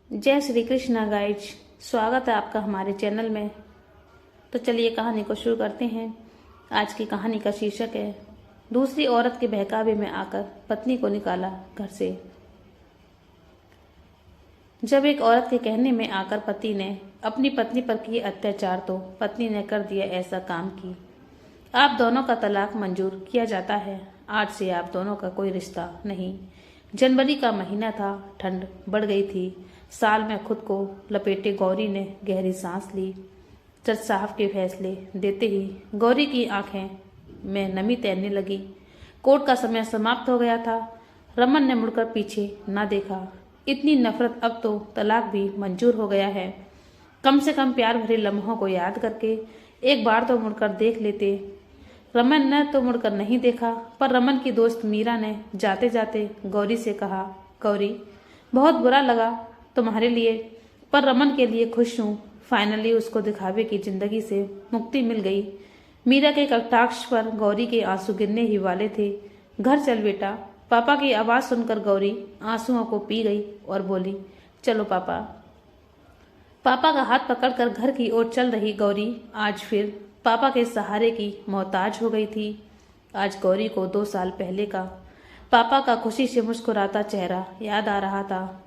जय श्री कृष्णा गाइज, स्वागत है आपका हमारे चैनल में। तो चलिए कहानी को शुरू करते हैं। आज की कहानी का शीर्षक है दूसरी औरत के बहकावे में आकर पत्नी को निकाला घर से। जब एक औरत के कहने में आकर पति ने अपनी पत्नी पर किए अत्याचार तो पत्नी ने कर दिया ऐसा काम कि आप दोनों का तलाक मंजूर किया जाता है। आज से आप दोनों का कोई रिश्ता नहीं। जनवरी का महीना था, ठंड बढ़ गई थी। साल में खुद को लपेटे गौरी ने गहरी सांस ली। जज साहब के फैसले देते ही गौरी की आंखें में नमी तैरने लगी। कोर्ट का समय समाप्त हो गया था। रमन ने मुड़कर पीछे ना देखा। इतनी नफरत, अब तो तलाक भी मंजूर हो गया है। कम से कम प्यार भरे लम्हों को याद करके एक बार तो मुड़कर देख लेते। रमन ने तो मुड़कर नहीं देखा, पर रमन की दोस्त मीरा ने जाते जाते गौरी से कहा, गौरी बहुत बुरा लगा तुम्हारे लिए, पर रमन के लिए खुश हूँ। फाइनली उसको दिखावे की जिंदगी से मुक्ति मिल गई। मीरा के कटाक्ष पर गौरी के आंसू गिरने ही वाले थे। घर चल बेटा। पापा की आवाज सुनकर गौरी आंसुओं को पी गई और बोली, चलो पापा। पापा का हाथ पकड़कर घर की ओर चल रही गौरी आज फिर पापा के सहारे की मोहताज हो गई थी। आज गौरी को 2 साल पहले का पापा का खुशी से मुस्कुराता चेहरा याद आ रहा था।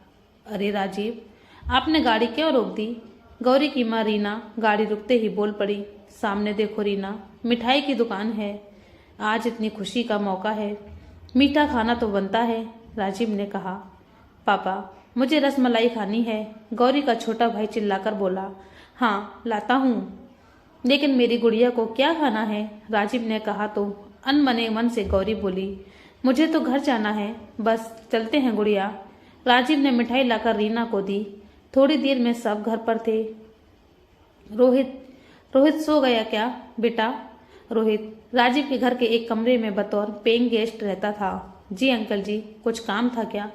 अरे राजीव, आपने गाड़ी क्यों रोक दी? गौरी की माँ रीना गाड़ी रुकते ही बोल पड़ी, सामने देखो रीना, मिठाई की दुकान है। आज इतनी खुशी का मौका है, मीठा खाना तो बनता है। राजीव ने कहा, पापा मुझे रसमलाई खानी है। गौरी का छोटा भाई चिल्लाकर बोला, हाँ लाता हूँ, लेकिन मेरी गुड़िया को क्या खाना है? राजीव ने कहा तो अनमने मन से गौरी बोली, मुझे तो घर जाना है, बस चलते हैं गुड़िया। राजीव ने मिठाई लाकर रीना को दी। थोड़ी देर में सब घर पर थे। रोहित सो गया क्या बेटा? रोहित राजीव के घर के एक कमरे में बतौर पेइंग गेस्ट रहता था। जी अंकल जी, कुछ काम था क्या?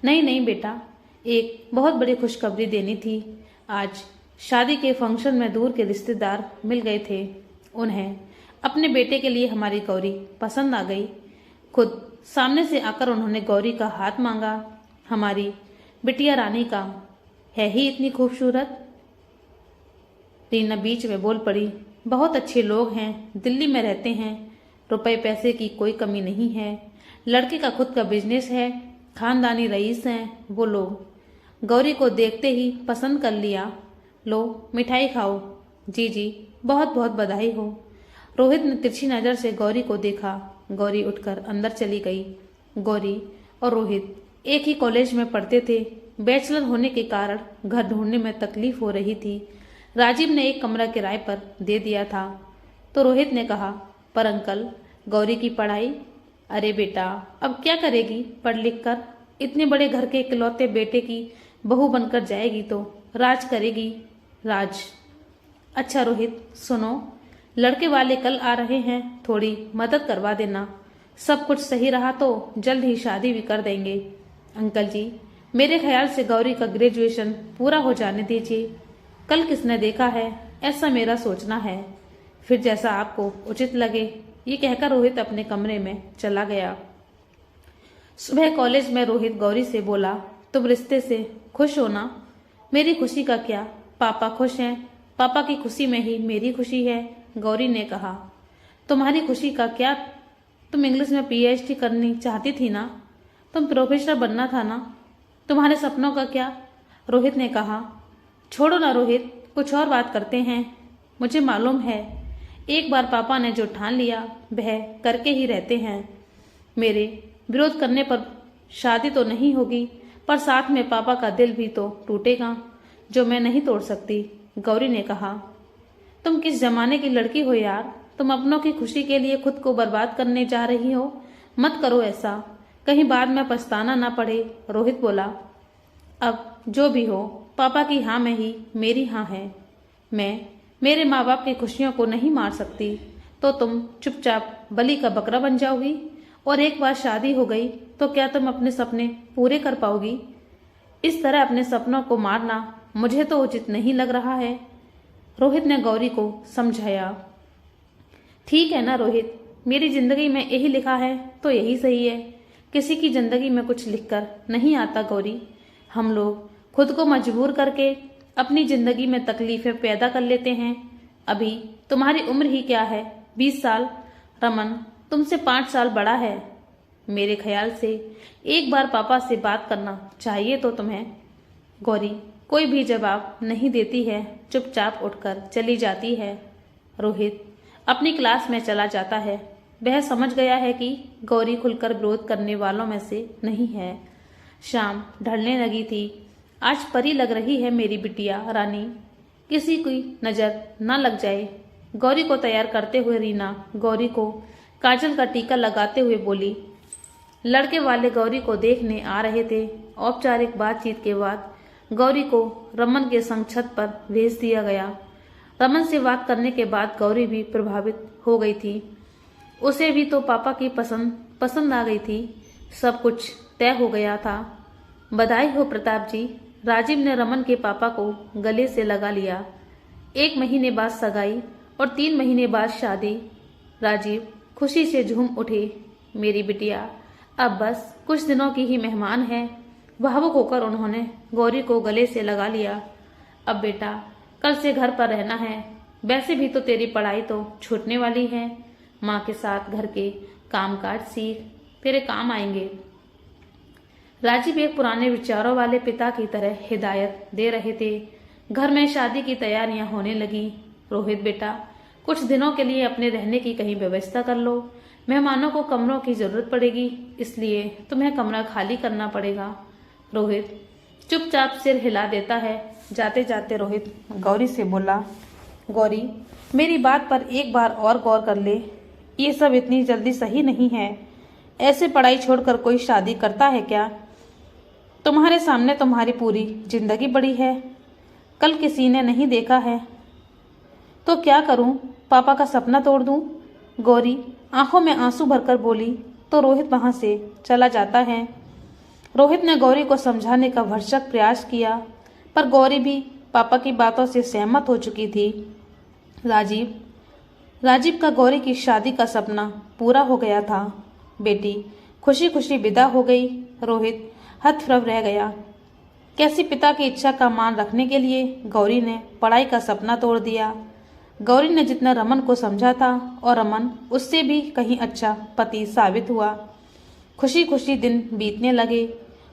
नहीं नहीं बेटा, एक बहुत बड़ी खुशखबरी देनी थी। आज शादी के फंक्शन में दूर के रिश्तेदार मिल गए थे। उन्हें अपने बेटे के लिए हमारी गौरी पसंद आ गई। खुद सामने से आकर उन्होंने गौरी का हाथ मांगा। हमारी बिटिया रानी का है ही इतनी खूबसूरत। रीना बीच में बोल पड़ी, बहुत अच्छे लोग हैं, दिल्ली में रहते हैं, रुपए पैसे की कोई कमी नहीं है। लड़के का खुद का बिजनेस है, खानदानी रईस हैं वो लोग। गौरी को देखते ही पसंद कर लिया। लो मिठाई खाओ। जी जी, बहुत बहुत बधाई हो। रोहित ने तिरछी नजर से गौरी को देखा। गौरी उठकर अंदर चली गई। गौरी और रोहित एक ही कॉलेज में पढ़ते थे। बैचलर होने के कारण घर ढूंढने में तकलीफ हो रही थी। राजीव ने एक कमरा किराए पर दे दिया था। तो रोहित ने कहा, पर अंकल गौरी की पढ़ाई? अरे बेटा, अब क्या करेगी पढ़ लिख कर? इतने बड़े घर के इकलौते बेटे की बहू बनकर जाएगी तो राज करेगी। राज? अच्छा रोहित सुनो, लड़के वाले कल आ रहे हैं, थोड़ी मदद करवा देना। सब कुछ सही रहा तो जल्द ही शादी भी कर देंगे। अंकल जी, मेरे ख्याल से गौरी का ग्रेजुएशन पूरा हो जाने दीजिए। कल किसने देखा है, ऐसा मेरा सोचना है। फिर जैसा आपको उचित लगे। ये कहकर रोहित अपने कमरे में चला गया। सुबह कॉलेज में रोहित गौरी से बोला, तुम रिश्ते से खुश हो ना? मेरी खुशी का क्या, पापा खुश हैं, पापा की खुशी में ही मेरी खुशी है। गौरी ने कहा, तुम्हारी खुशी का क्या? तुम इंग्लिश में पीएचडी करनी चाहती थी ना? तुम प्रोफेसर बनना था ना? तुम्हारे सपनों का क्या? रोहित ने कहा, छोड़ो ना रोहित, कुछ और बात करते हैं। मुझे मालूम है, एक बार पापा ने जो ठान लिया वह करके ही रहते हैं। मेरे विरोध करने पर शादी तो नहीं होगी, पर साथ में पापा का दिल भी तो टूटेगा, जो मैं नहीं तोड़ सकती। गौरी ने कहा, तुम किस जमाने की लड़की हो यार? तुम अपनों की खुशी के लिए खुद को बर्बाद करने जा रही हो। मत करो ऐसा, कहीं बाद में पछताना ना पड़े। रोहित बोला, अब जो भी हो, पापा की हाँ में ही मेरी हाँ है। मैं मेरे माँ बाप की खुशियों को नहीं मार सकती, तो तुम चुपचाप बलि का बकरा बन जाओगी। और एक बार शादी हो गई तो क्या तुम अपने सपने पूरे कर पाओगी? इस तरह अपने सपनों को मारना मुझे तो उचित नहीं लग रहा है। रोहित ने गौरी को समझाया। ठीक है ना रोहित, मेरी जिंदगी में यही लिखा है तो यही सही है। किसी की जिंदगी में कुछ लिखकर नहीं आता गौरी। हम लोग खुद को मजबूर करके अपनी जिंदगी में तकलीफें पैदा कर लेते हैं। अभी तुम्हारी उम्र ही क्या है, 20 साल। रमन तुमसे 5 साल बड़ा है। मेरे ख्याल से एक बार पापा से बात करना चाहिए तो तुम्हें। गौरी कोई भी जवाब नहीं देती है, चुपचाप उठकर चली जाती है। रोहित अपनी क्लास में चला जाता है। वह समझ गया है कि गौरी खुलकर विरोध करने वालों में से नहीं है। शाम ढलने लगी थी। आज परी लग रही है मेरी बिटिया रानी, किसी की नजर न लग जाए। गौरी को तैयार करते हुए रीना गौरी को काजल का टीका लगाते हुए बोली। लड़के वाले गौरी को देखने आ रहे थे। औपचारिक बातचीत के बाद गौरी को रमन के संग छत पर भेज दिया गया। रमन से बात करने के बाद गौरी भी प्रभावित हो गई थी। उसे भी तो पापा की पसंद आ गई थी। सब कुछ तय हो गया था। बधाई हो प्रताप जी। राजीव ने रमन के पापा को गले से लगा लिया। 1 महीने बाद सगाई और 3 महीने बाद शादी। राजीव खुशी से झूम उठे। मेरी बिटिया अब बस कुछ दिनों की ही मेहमान है। भावुक होकर उन्होंने गौरी को गले से लगा लिया। अब बेटा कल से घर पर रहना है। वैसे भी तो तेरी पढ़ाई तो छूटने वाली है। माँ के साथ घर के कामकाज सीख, तेरे काम आएंगे। राजीव एक पुराने विचारों वाले पिता की तरह हिदायत दे रहे थे। घर में शादी की तैयारियां होने लगी। रोहित बेटा कुछ दिनों के लिए अपने रहने की कहीं व्यवस्था कर लो। मेहमानों को कमरों की जरूरत पड़ेगी, इसलिए तुम्हें कमरा खाली करना पड़ेगा। रोहित चुपचाप सिर हिला देता है। जाते जाते रोहित गौरी से बोला, गौरी मेरी बात पर एक बार और गौर कर ले। ये सब इतनी जल्दी सही नहीं है। ऐसे पढ़ाई छोड़कर कोई शादी करता है क्या? तुम्हारे सामने तुम्हारी पूरी जिंदगी पड़ी है। कल किसी ने नहीं देखा है तो क्या करूं? पापा का सपना तोड़ दूं? गौरी आंखों में आंसू भरकर बोली तो रोहित वहां से चला जाता है। रोहित ने गौरी को समझाने का भरसक प्रयास किया, पर गौरी भी पापा की बातों से सहमत हो चुकी थी। राजीव का गौरी की शादी का सपना पूरा हो गया था। बेटी खुशी खुशी विदा हो गई। रोहित हतप्रभ रह गया। कैसी पिता की इच्छा का मान रखने के लिए गौरी ने पढ़ाई का सपना तोड़ दिया। गौरी ने जितना रमन को समझा था और रमन उससे भी कहीं अच्छा पति साबित हुआ। खुशी खुशी दिन बीतने लगे।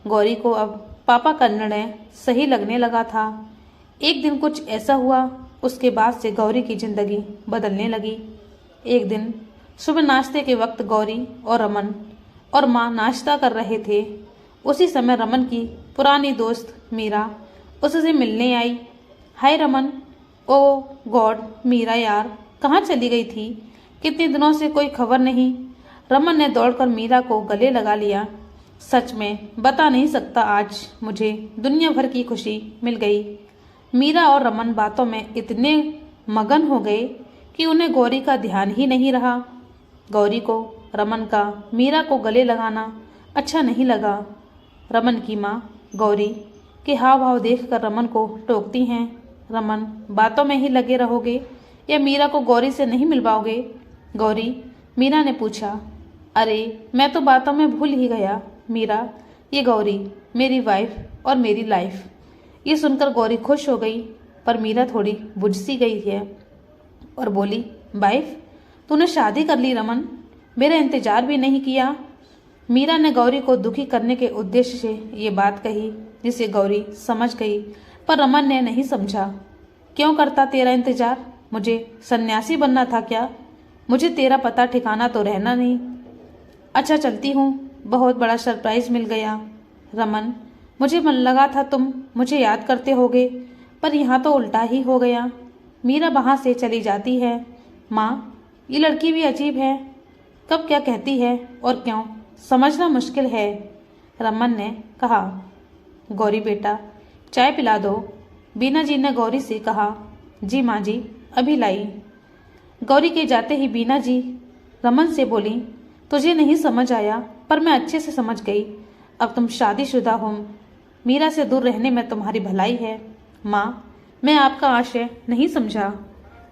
गौरी को अब पापा का निर्णय सही लगने लगा था। एक दिन कुछ ऐसा हुआ, उसके बाद से गौरी की जिंदगी बदलने लगी। एक दिन सुबह नाश्ते के वक्त गौरी और रमन और माँ नाश्ता कर रहे थे। उसी समय रमन की पुरानी दोस्त मीरा उससे मिलने आई। हाय रमन। ओ गॉड मीरा यार, कहाँ चली गई थी? कितने दिनों से कोई खबर नहीं। रमन ने दौड़कर मीरा को गले लगा लिया। सच में बता नहीं सकता, आज मुझे दुनिया भर की खुशी मिल गई। मीरा और रमन बातों में इतने मगन हो गए कि उन्हें गौरी का ध्यान ही नहीं रहा। गौरी को रमन का मीरा को गले लगाना अच्छा नहीं लगा। रमन की माँ गौरी के हाव भाव देखकर रमन को टोकती हैं। रमन बातों में ही लगे रहोगे या मीरा को गौरी से नहीं मिलवाओगे? गौरी मीरा ने पूछा। अरे मैं तो बातों में भूल ही गया मीरा, ये गौरी मेरी वाइफ और मेरी लाइफ। ये सुनकर गौरी खुश हो गई, पर मीरा थोड़ी बुझ सी गई है और बोली, वाइफ तूने शादी कर ली रमन, मेरा इंतजार भी नहीं किया। मीरा ने गौरी को दुखी करने के उद्देश्य से ये बात कही, जिसे गौरी समझ गई, पर रमन ने नहीं समझा। क्यों करता तेरा इंतजार? मुझे सन्यासी बनना था क्या? मुझे तेरा पता ठिकाना तो रहना नहीं। अच्छा चलती हूँ, बहुत बड़ा सरप्राइज मिल गया। रमन मुझे मन लगा था तुम मुझे याद करते होगे, पर यहाँ तो उल्टा ही हो गया। मीरा वहाँ से चली जाती है। माँ ये लड़की भी अजीब है, कब क्या कहती है और क्यों समझना मुश्किल है, रमन ने कहा। गौरी बेटा चाय पिला दो, बीना जी ने गौरी से कहा। जी माँ जी अभी लाई। गौरी के जाते ही बीना जी रमन से बोली, तुझे नहीं समझ आया पर मैं अच्छे से समझ गई। अब तुम शादीशुदा हो, मीरा से दूर रहने में तुम्हारी भलाई है। माँ मैं आपका आशय नहीं समझा।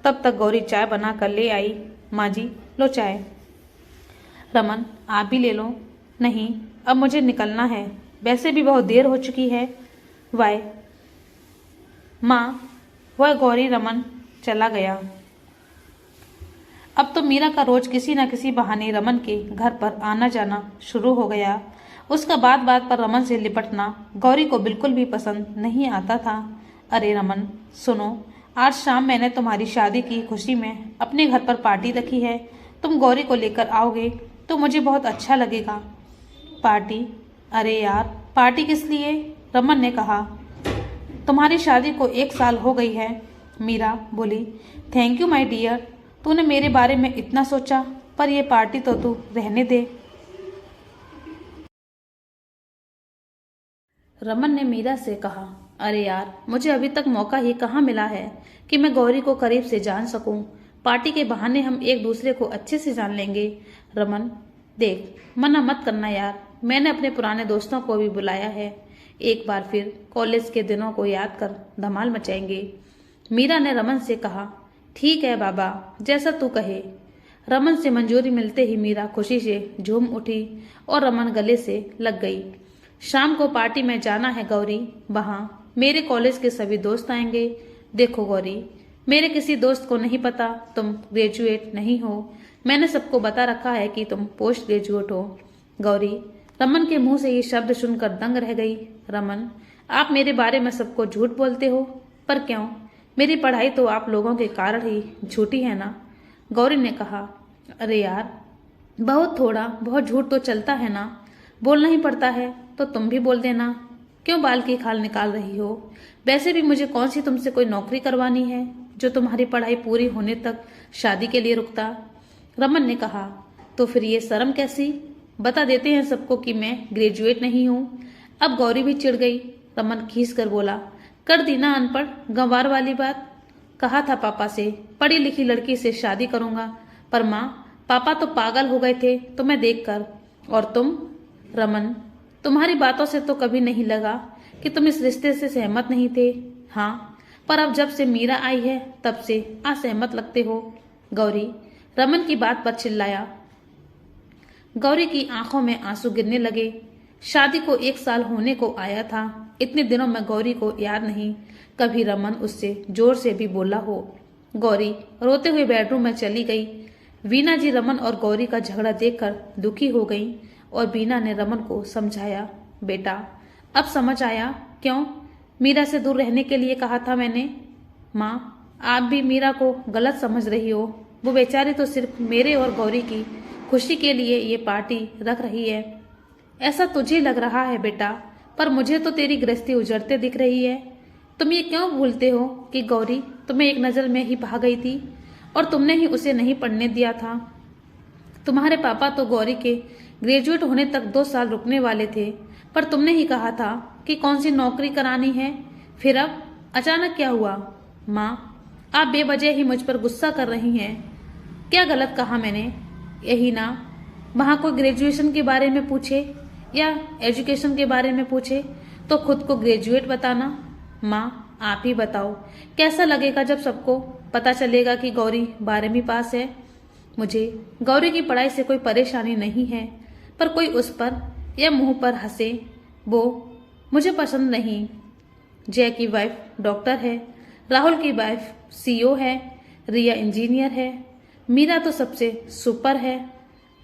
तब तक गौरी चाय बना कर ले आई। माँ जी लो चाय। रमन आप भी ले लो। नहीं अब मुझे निकलना है, वैसे भी बहुत देर हो चुकी है। वाई माँ, वह गौरी रमन चला गया। अब तो मीरा का रोज किसी न किसी बहाने रमन के घर पर आना जाना शुरू हो गया। उसका बात बात पर रमन से लिपटना गौरी को बिल्कुल भी पसंद नहीं आता था। अरे रमन, सुनो, आज शाम मैंने तुम्हारी शादी की खुशी में अपने घर पर पार्टी रखी है। तुम गौरी को लेकर आओगे तो मुझे बहुत अच्छा लगेगा। पार्टी? अरे यार, पार्टी किस लिए? रमन ने कहा। तुम्हारी शादी को 1 साल हो गई है। मीरा बोली। थैंक यू माय डियर, तूने मेरे बारे में इतना सोचा, पर यह पार्टी तो तू रहने दे। रमन ने मीरा से कहा। अरे यार, मुझे अभी तक मौका ही कहाँ मिला है कि मैं गौरी को करीब से जान सकूं। पार्टी के बहाने हम एक दूसरे को अच्छे से जान लेंगे। रमन, देख, मना मत करना यार, मैंने अपने पुराने दोस्तों को भी बुलाया है। एक बार फिर कॉलेज के दिनों को याद कर धमाल मचाएंगे। मीरा ने रमन से कहा। ठीक है बाबा, जैसा तू कहे। रमन से मंजूरी मिलते ही मीरा खुशी से झूम उठी और रमन गले से लग गई। शाम को पार्टी में जाना है गौरी, वहां मेरे कॉलेज के सभी दोस्त आएंगे। देखो गौरी, मेरे किसी दोस्त को नहीं पता तुम ग्रेजुएट नहीं हो। मैंने सबको बता रखा है कि तुम पोस्ट ग्रेजुएट हो। गौरी रमन के मुंह से ये शब्द सुनकर दंग रह गई। रमन, आप मेरे बारे में सबको झूठ बोलते हो, पर क्यों? मेरी पढ़ाई तो आप लोगों के कारण ही झूठी है ना? गौरी ने कहा। अरे यार, बहुत थोड़ा बहुत झूठ तो चलता है ना, बोलना ही पड़ता है तो तुम भी बोल देना। क्यों बाल की खाल निकाल रही हो? वैसे भी मुझे कौन सी तुमसे कोई नौकरी करवानी है जो तुम्हारी पढ़ाई पूरी होने तक शादी के लिए रुकता? रमन ने कहा। तो फिर ये शर्म कैसी? बता देते हैं सबको कि मैं ग्रेजुएट नहीं हूँ। अब गौरी भी चिढ़ गई। रमन खींच कर बोला। कर दी ना अनपढ़ गंवार वाली बात। कहा था पापा से पढ़ी लिखी लड़की से शादी करूंगा, पर माँ, पापा तो पागल हो गए थे तुम्हें देखकर। और तुम? रमन, तुम्हारी बातों से तो कभी नहीं लगा कि तुम इस रिश्ते से सहमत नहीं थे। हाँ, पर अब जब से मीरा आई है तब से असहमत लगते हो। गौरी रमन की बात पर चिल्लाया। गौरी की आंखों में आंसू गिरने लगे। शादी को 1 साल होने को आया था। इतने दिनों में गौरी को याद नहीं कभी रमन उससे जोर से भी बोला हो। गौरी रोते हुए बेडरूम में चली गई। वीना जी रमन और गौरी का झगड़ा देखकर दुखी हो गई और वीना ने रमन को समझाया। बेटा, अब समझ आया क्यों मीरा से दूर रहने के लिए कहा था मैंने? माँ, आप भी मीरा को गलत समझ रही हो। वो बेचारी तो सिर्फ मेरे और गौरी की खुशी के लिए ये पार्टी रख रही है। ऐसा तुझे लग रहा है बेटा, पर मुझे तो तेरी गृहस्थी उजड़ते दिख रही है। तुम ये क्यों भूलते हो कि गौरी तुम्हें एक नजर में ही भा गई थी और तुमने ही उसे नहीं पढ़ने दिया था। तुम्हारे पापा तो गौरी के ग्रेजुएट होने तक 2 साल रुकने वाले थे, पर तुमने ही कहा था कि कौन सी नौकरी करानी है। फिर अब अचानक क्या हुआ? माँ, आप बेवजह ही मुझ पर गुस्सा कर रही हैं। क्या गलत कहा मैंने? यही ना, वहाँ कोई ग्रेजुएशन के बारे में पूछे या एजुकेशन के बारे में पूछे तो खुद को ग्रेजुएट बताना। माँ, आप ही बताओ, कैसा लगेगा जब सबको पता चलेगा कि गौरी 12वीं पास है? मुझे गौरी की पढ़ाई से कोई परेशानी नहीं है, पर कोई उस पर या मुंह पर हंसे वो मुझे पसंद नहीं। जय की वाइफ डॉक्टर है, राहुल की वाइफ सीईओ है, रिया इंजीनियर है, मीरा तो सबसे सुपर है।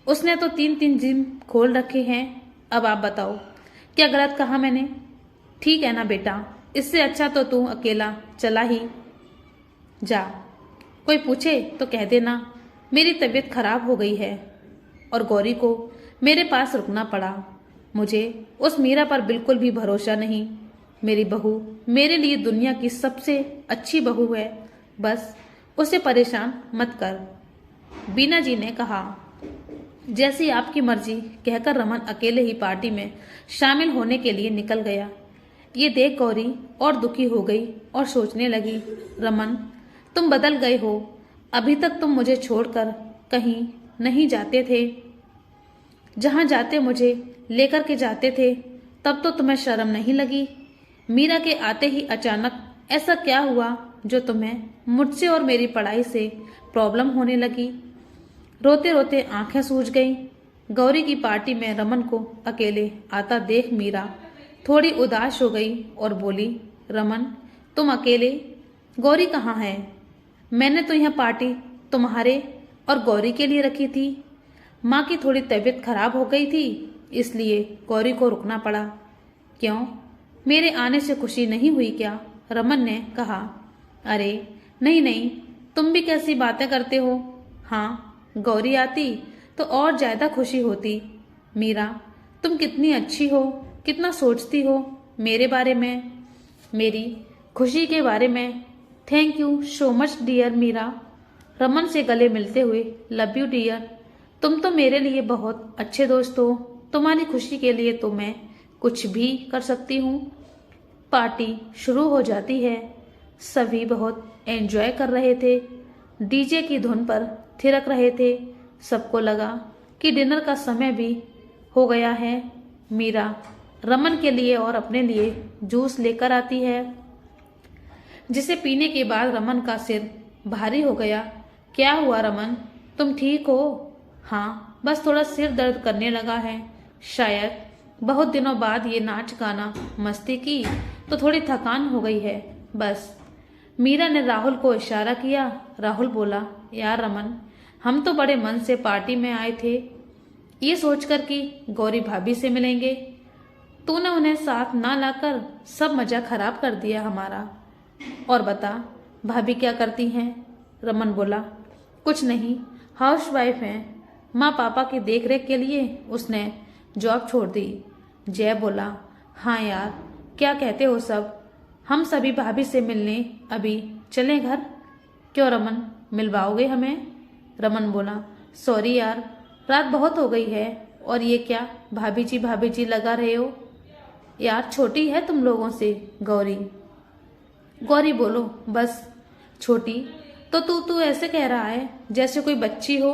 उसने तो 3-3 जिम खोल रखे हैं। अब आप बताओ, क्या गलत कहा मैंने? ठीक है ना बेटा, इससे अच्छा तो तू अकेला चला ही जा। कोई पूछे तो कह देना मेरी तबीयत खराब हो गई है और गौरी को मेरे पास रुकना पड़ा। मुझे उस मीरा पर बिल्कुल भी भरोसा नहीं। मेरी बहू मेरे लिए दुनिया की सबसे अच्छी बहू है, बस उसे परेशान मत कर। बीना जी ने कहा। जैसी आपकी मर्जी कहकर रमन अकेले ही पार्टी में शामिल होने के लिए निकल गया। ये देख गौरी और दुखी हो गई और सोचने लगी, रमन, तुम बदल गए हो। अभी तक तुम मुझे छोड़कर कहीं नहीं जाते थे। जहां जाते मुझे लेकर के जाते थे, तब तो तुम्हें शर्म नहीं लगी। मीरा के आते ही अचानक ऐसा क्या हुआ जो तुम्हें मुझसे और मेरी पढ़ाई से प्रॉब्लम होने लगी? रोते रोते आंखें सूज गईं। गौरी की पार्टी में रमन को अकेले आता देख मीरा थोड़ी उदास हो गई और बोली, रमन, तुम अकेले? गौरी कहाँ है? मैंने तो यह पार्टी तुम्हारे और गौरी के लिए रखी थी। माँ की थोड़ी तबीयत खराब हो गई थी, इसलिए गौरी को रुकना पड़ा। क्यों, मेरे आने से खुशी नहीं हुई क्या? रमन ने कहा। अरे नहीं नहीं, तुम भी कैसी बातें करते हो। हाँ, गौरी आती तो और ज्यादा खुशी होती। मीरा, तुम कितनी अच्छी हो, कितना सोचती हो मेरे बारे में, मेरी खुशी के बारे में। Thank you so much dear Meera. Raman से गले मिलते हुए लव यू डियर। तुम तो मेरे लिए बहुत अच्छे दोस्त हो। तुम्हारी खुशी के लिए तो मैं कुछ भी कर सकती हूँ। पार्टी शुरू हो जाती है। सभी बहुत एंजॉय कर रहे थे, डीजे की धुन पर थिरक रहे थे। सबको लगा कि डिनर का समय भी हो गया है। मीरा रमन के लिए और अपने लिए जूस लेकर आती है, जिसे पीने के बाद रमन का सिर भारी हो गया। क्या हुआ रमन, तुम ठीक हो? हाँ, बस थोड़ा सिर दर्द करने लगा है। शायद बहुत दिनों बाद ये नाच गाना मस्ती की तो थोड़ी थकान हो गई है बस। मीरा ने राहुल को इशारा किया। राहुल बोला, यार रमन, हम तो बड़े मन से पार्टी में आए थे, ये सोचकर कि गौरी भाभी से मिलेंगे। तूने उन्हें साथ ना लाकर सब मजा खराब कर दिया हमारा। और बता, भाभी क्या करती हैं? रमन बोला, कुछ नहीं, हाउसवाइफ हैं। माँ पापा की देखरेख के लिए उसने जॉब छोड़ दी। जय बोला, हाँ यार, क्या कहते हो सब? हम सभी भाभी से मिलने अभी चलें घर? क्यों रमन, मिलवाओगे हमें? रमन बोला, सॉरी यार, रात बहुत हो गई है। और ये क्या भाभी जी लगा रहे हो? यार छोटी है तुम लोगों से गौरी। गौरी बोलो, बस छोटी तो तू ऐसे कह रहा है जैसे कोई बच्ची हो।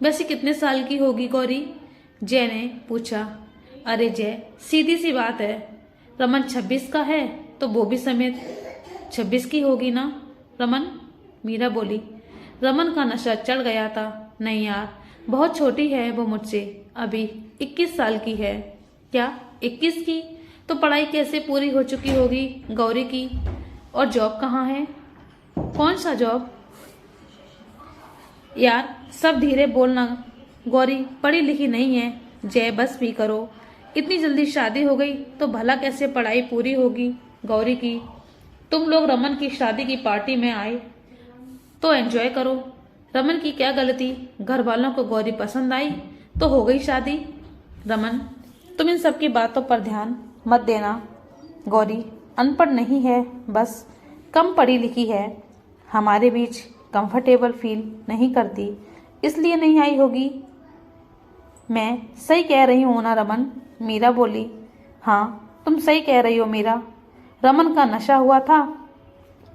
वैसे कितने साल की होगी गौरी? जय ने पूछा। अरे जय, सीधी सी बात है, रमन 26 का है तो वो भी समेत 26 की होगी ना रमन? मीरा बोली। रमन का नशा चढ़ गया था। नहीं यार, बहुत छोटी है वो मुझसे, अभी 21 साल की है। क्या 21 की? तो पढ़ाई कैसे पूरी हो चुकी होगी गौरी की? और जॉब कहाँ है? कौन सा जॉब? यार सब धीरे बोलना, गौरी पढ़ी लिखी नहीं है। जय बस भी करो, इतनी जल्दी शादी हो गई तो भला कैसे पढ़ाई पूरी होगी गौरी की? तुम लोग रमन की शादी की पार्टी में आए तो एंजॉय करो। रमन की क्या गलती? घर वालों को गौरी पसंद आई तो हो गई शादी। रमन, तुम इन सब की बातों पर ध्यान मत देना। गौरी अनपढ़ नहीं है, बस कम पढ़ी लिखी है। हमारे बीच कंफर्टेबल फील नहीं करती, इसलिए नहीं आई होगी। मैं सही कह रही हूँ ना रमन? मीरा बोली। हाँ, तुम सही कह रही हो मीरा। रमन का नशा हुआ था,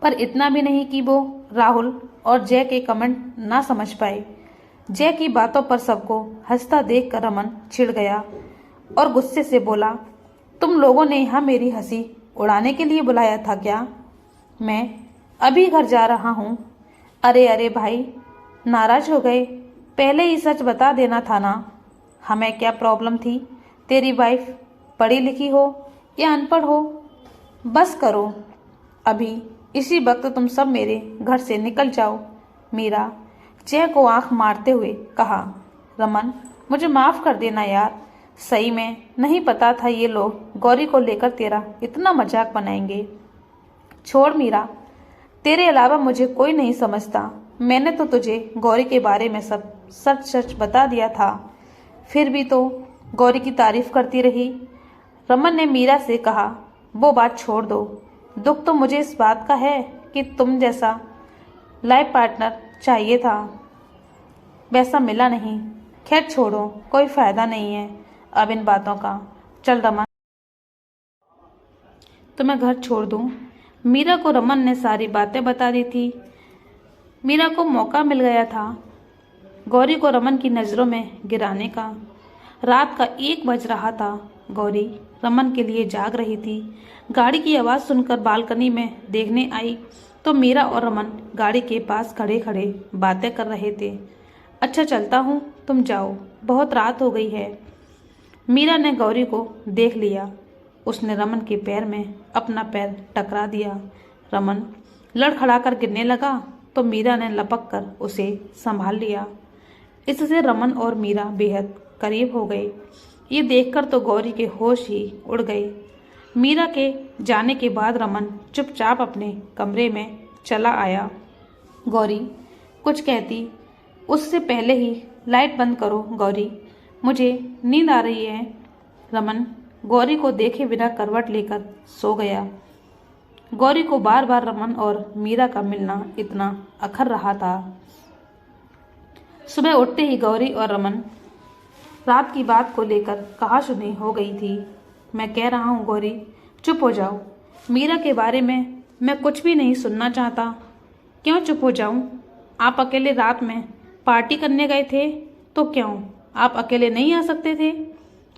पर इतना भी नहीं कि वो राहुल और जय के कमेंट ना समझ पाए। जय की बातों पर सबको हंसता देखकर रमन चिढ़ गया और गुस्से से बोला, तुम लोगों ने यहाँ मेरी हंसी उड़ाने के लिए बुलाया था क्या? मैं अभी घर जा रहा हूँ। अरे अरे भाई, नाराज हो गए? पहले ही सच बता देना था ना। हमें क्या प्रॉब्लम थी? तेरी वाइफ पढ़ी लिखी हो या अनपढ़ हो? बस करो, अभी इसी वक्त तुम सब मेरे घर से निकल जाओ। मीरा जय को आंख मारते हुए कहा। रमन, मुझे माफ कर देना यार, सही में नहीं पता था ये लोग गौरी को लेकर तेरा इतना मजाक बनाएंगे। छोड़ मीरा, तेरे अलावा मुझे कोई नहीं समझता। मैंने तो तुझे गौरी के बारे में सब सच सच बता दिया था, फिर भी तो गौरी की तारीफ करती रही। रमन ने मीरा से कहा, वो बात छोड़ दो। दुख तो मुझे इस बात का है कि तुम जैसा लाइफ पार्टनर चाहिए था, वैसा मिला नहीं। खैर छोड़ो, कोई फायदा नहीं है अब इन बातों का। चल रमन, तो मैं घर छोड़ दूं। मीरा को रमन ने सारी बातें बता दी थी। मीरा को मौका मिल गया था गौरी को रमन की नज़रों में गिराने का। रात का 1 बज रहा था। गौरी रमन के लिए जाग रही थी। गाड़ी की आवाज़ सुनकर बालकनी में देखने आई तो मीरा और रमन गाड़ी के पास खड़े खड़े बातें कर रहे थे। अच्छा चलता हूँ, तुम जाओ, बहुत रात हो गई है। मीरा ने गौरी को देख लिया। उसने रमन के पैर में अपना पैर टकरा दिया। रमन लड़खड़ाकर गिरने लगा तो मीरा ने लपक कर उसे संभाल लिया। इससे रमन और मीरा बेहद करीब हो गए। ये देखकर तो गौरी के होश ही उड़ गए। मीरा के जाने के बाद रमन चुपचाप अपने कमरे में चला आया। गौरी कुछ कहती उससे पहले ही लाइट बंद करो गौरी, मुझे नींद आ रही है। रमन गौरी को देखे बिना करवट लेकर सो गया। गौरी को बार बार रमन और मीरा का मिलना इतना अखर रहा था। सुबह उठते ही गौरी और रमन रात की बात को लेकर कहासुनी हो गई थी। मैं कह रहा हूँ गौरी, चुप हो जाओ। मीरा के बारे में मैं कुछ भी नहीं सुनना चाहता। क्यों चुप हो जाऊं? आप अकेले रात में पार्टी करने गए थे तो क्यों आप अकेले नहीं आ सकते थे?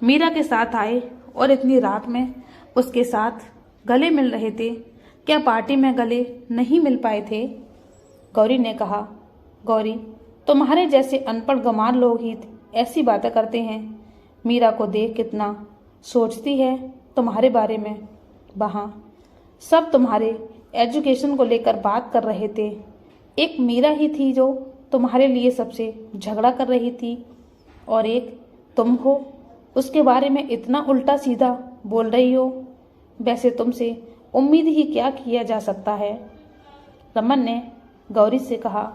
मीरा के साथ आए और इतनी रात में उसके साथ गले मिल रहे थे। क्या पार्टी में गले नहीं मिल पाए थे? गौरी ने कहा। गौरी, तुम्हारे जैसे अनपढ़ गंवार लोग ही ऐसी बातें करते हैं। मीरा को देख कितना सोचती है तुम्हारे बारे में। वहाँ सब तुम्हारे एजुकेशन को लेकर बात कर रहे थे। एक मीरा ही थी जो तुम्हारे लिए सबसे झगड़ा कर रही थी, और एक तुम हो, उसके बारे में इतना उल्टा सीधा बोल रही हो। वैसे तुमसे उम्मीद ही क्या किया जा सकता है? रमन ने गौरी से कहा।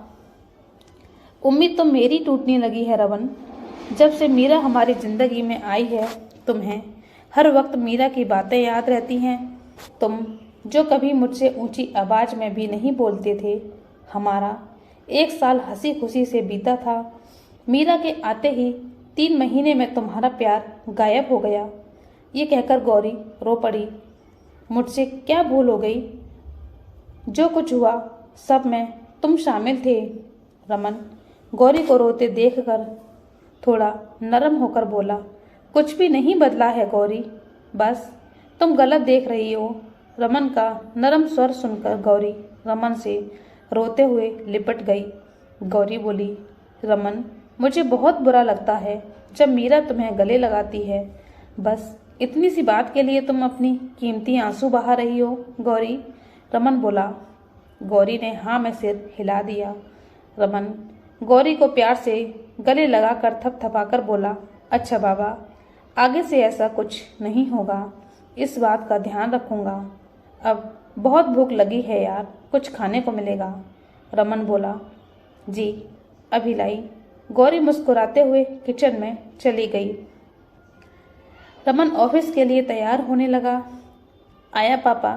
उम्मीद तो मेरी टूटने लगी है रमन। जब से मीरा हमारी जिंदगी में आई है, तुम्हें हर वक्त मीरा की बातें याद रहती हैं। तुम जो कभी मुझसे ऊंची आवाज में भी नहीं बोलते थे। हमारा 1 साल हंसी खुशी से बीता था। मीरा के आते ही 3 महीने में तुम्हारा प्यार गायब हो गया। ये कहकर गौरी रो पड़ी। मुझसे क्या भूल हो गई? जो कुछ हुआ सब में तुम शामिल थे। रमन गौरी को रोते देखकर थोड़ा नरम होकर बोला। कुछ भी नहीं बदला है गौरी, बस तुम गलत देख रही हो। रमन का नरम स्वर सुनकर गौरी रमन से रोते हुए लिपट गई। गौरी बोली, रमन मुझे बहुत बुरा लगता है जब मीरा तुम्हें गले लगाती है। बस इतनी सी बात के लिए तुम अपनी कीमती आंसू बहा रही हो गौरी। रमन बोला। गौरी ने हाँ में सिर हिला दिया। रमन गौरी को प्यार से गले लगाकर थपथपाकर बोला, अच्छा बाबा, आगे से ऐसा कुछ नहीं होगा। इस बात का ध्यान रखूंगा। अब बहुत भूख लगी है यार, कुछ खाने को मिलेगा। रमन बोला, जी अभी लाई। गौरी मुस्कुराते हुए किचन में चली गई। रमन ऑफिस के लिए तैयार होने लगा। आया पापा?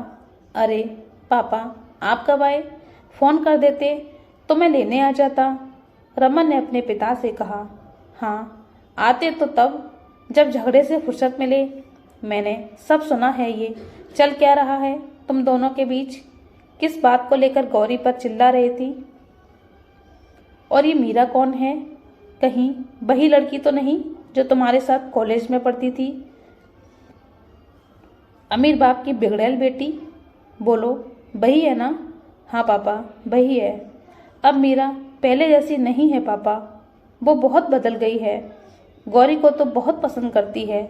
अरे पापा, आप कब आए? फोन कर देते तो मैं लेने आ जाता। रमन ने अपने पिता से कहा। हाँ, आते तो तब जब झगड़े से फुर्सत मिले। मैंने सब सुना है। ये चल क्या रहा है तुम दोनों के बीच? किस बात को लेकर गौरी पर चिल्ला रही थी? और ये मीरा कौन है? कहीं वही लड़की तो नहीं जो तुम्हारे साथ कॉलेज में पढ़ती थी? अमीर बाप की बिगड़ैल बेटी? बोलो, वही है ना? हाँ पापा, वही है। अब मीरा पहले जैसी नहीं है पापा, वो बहुत बदल गई है। गौरी को तो बहुत पसंद करती है।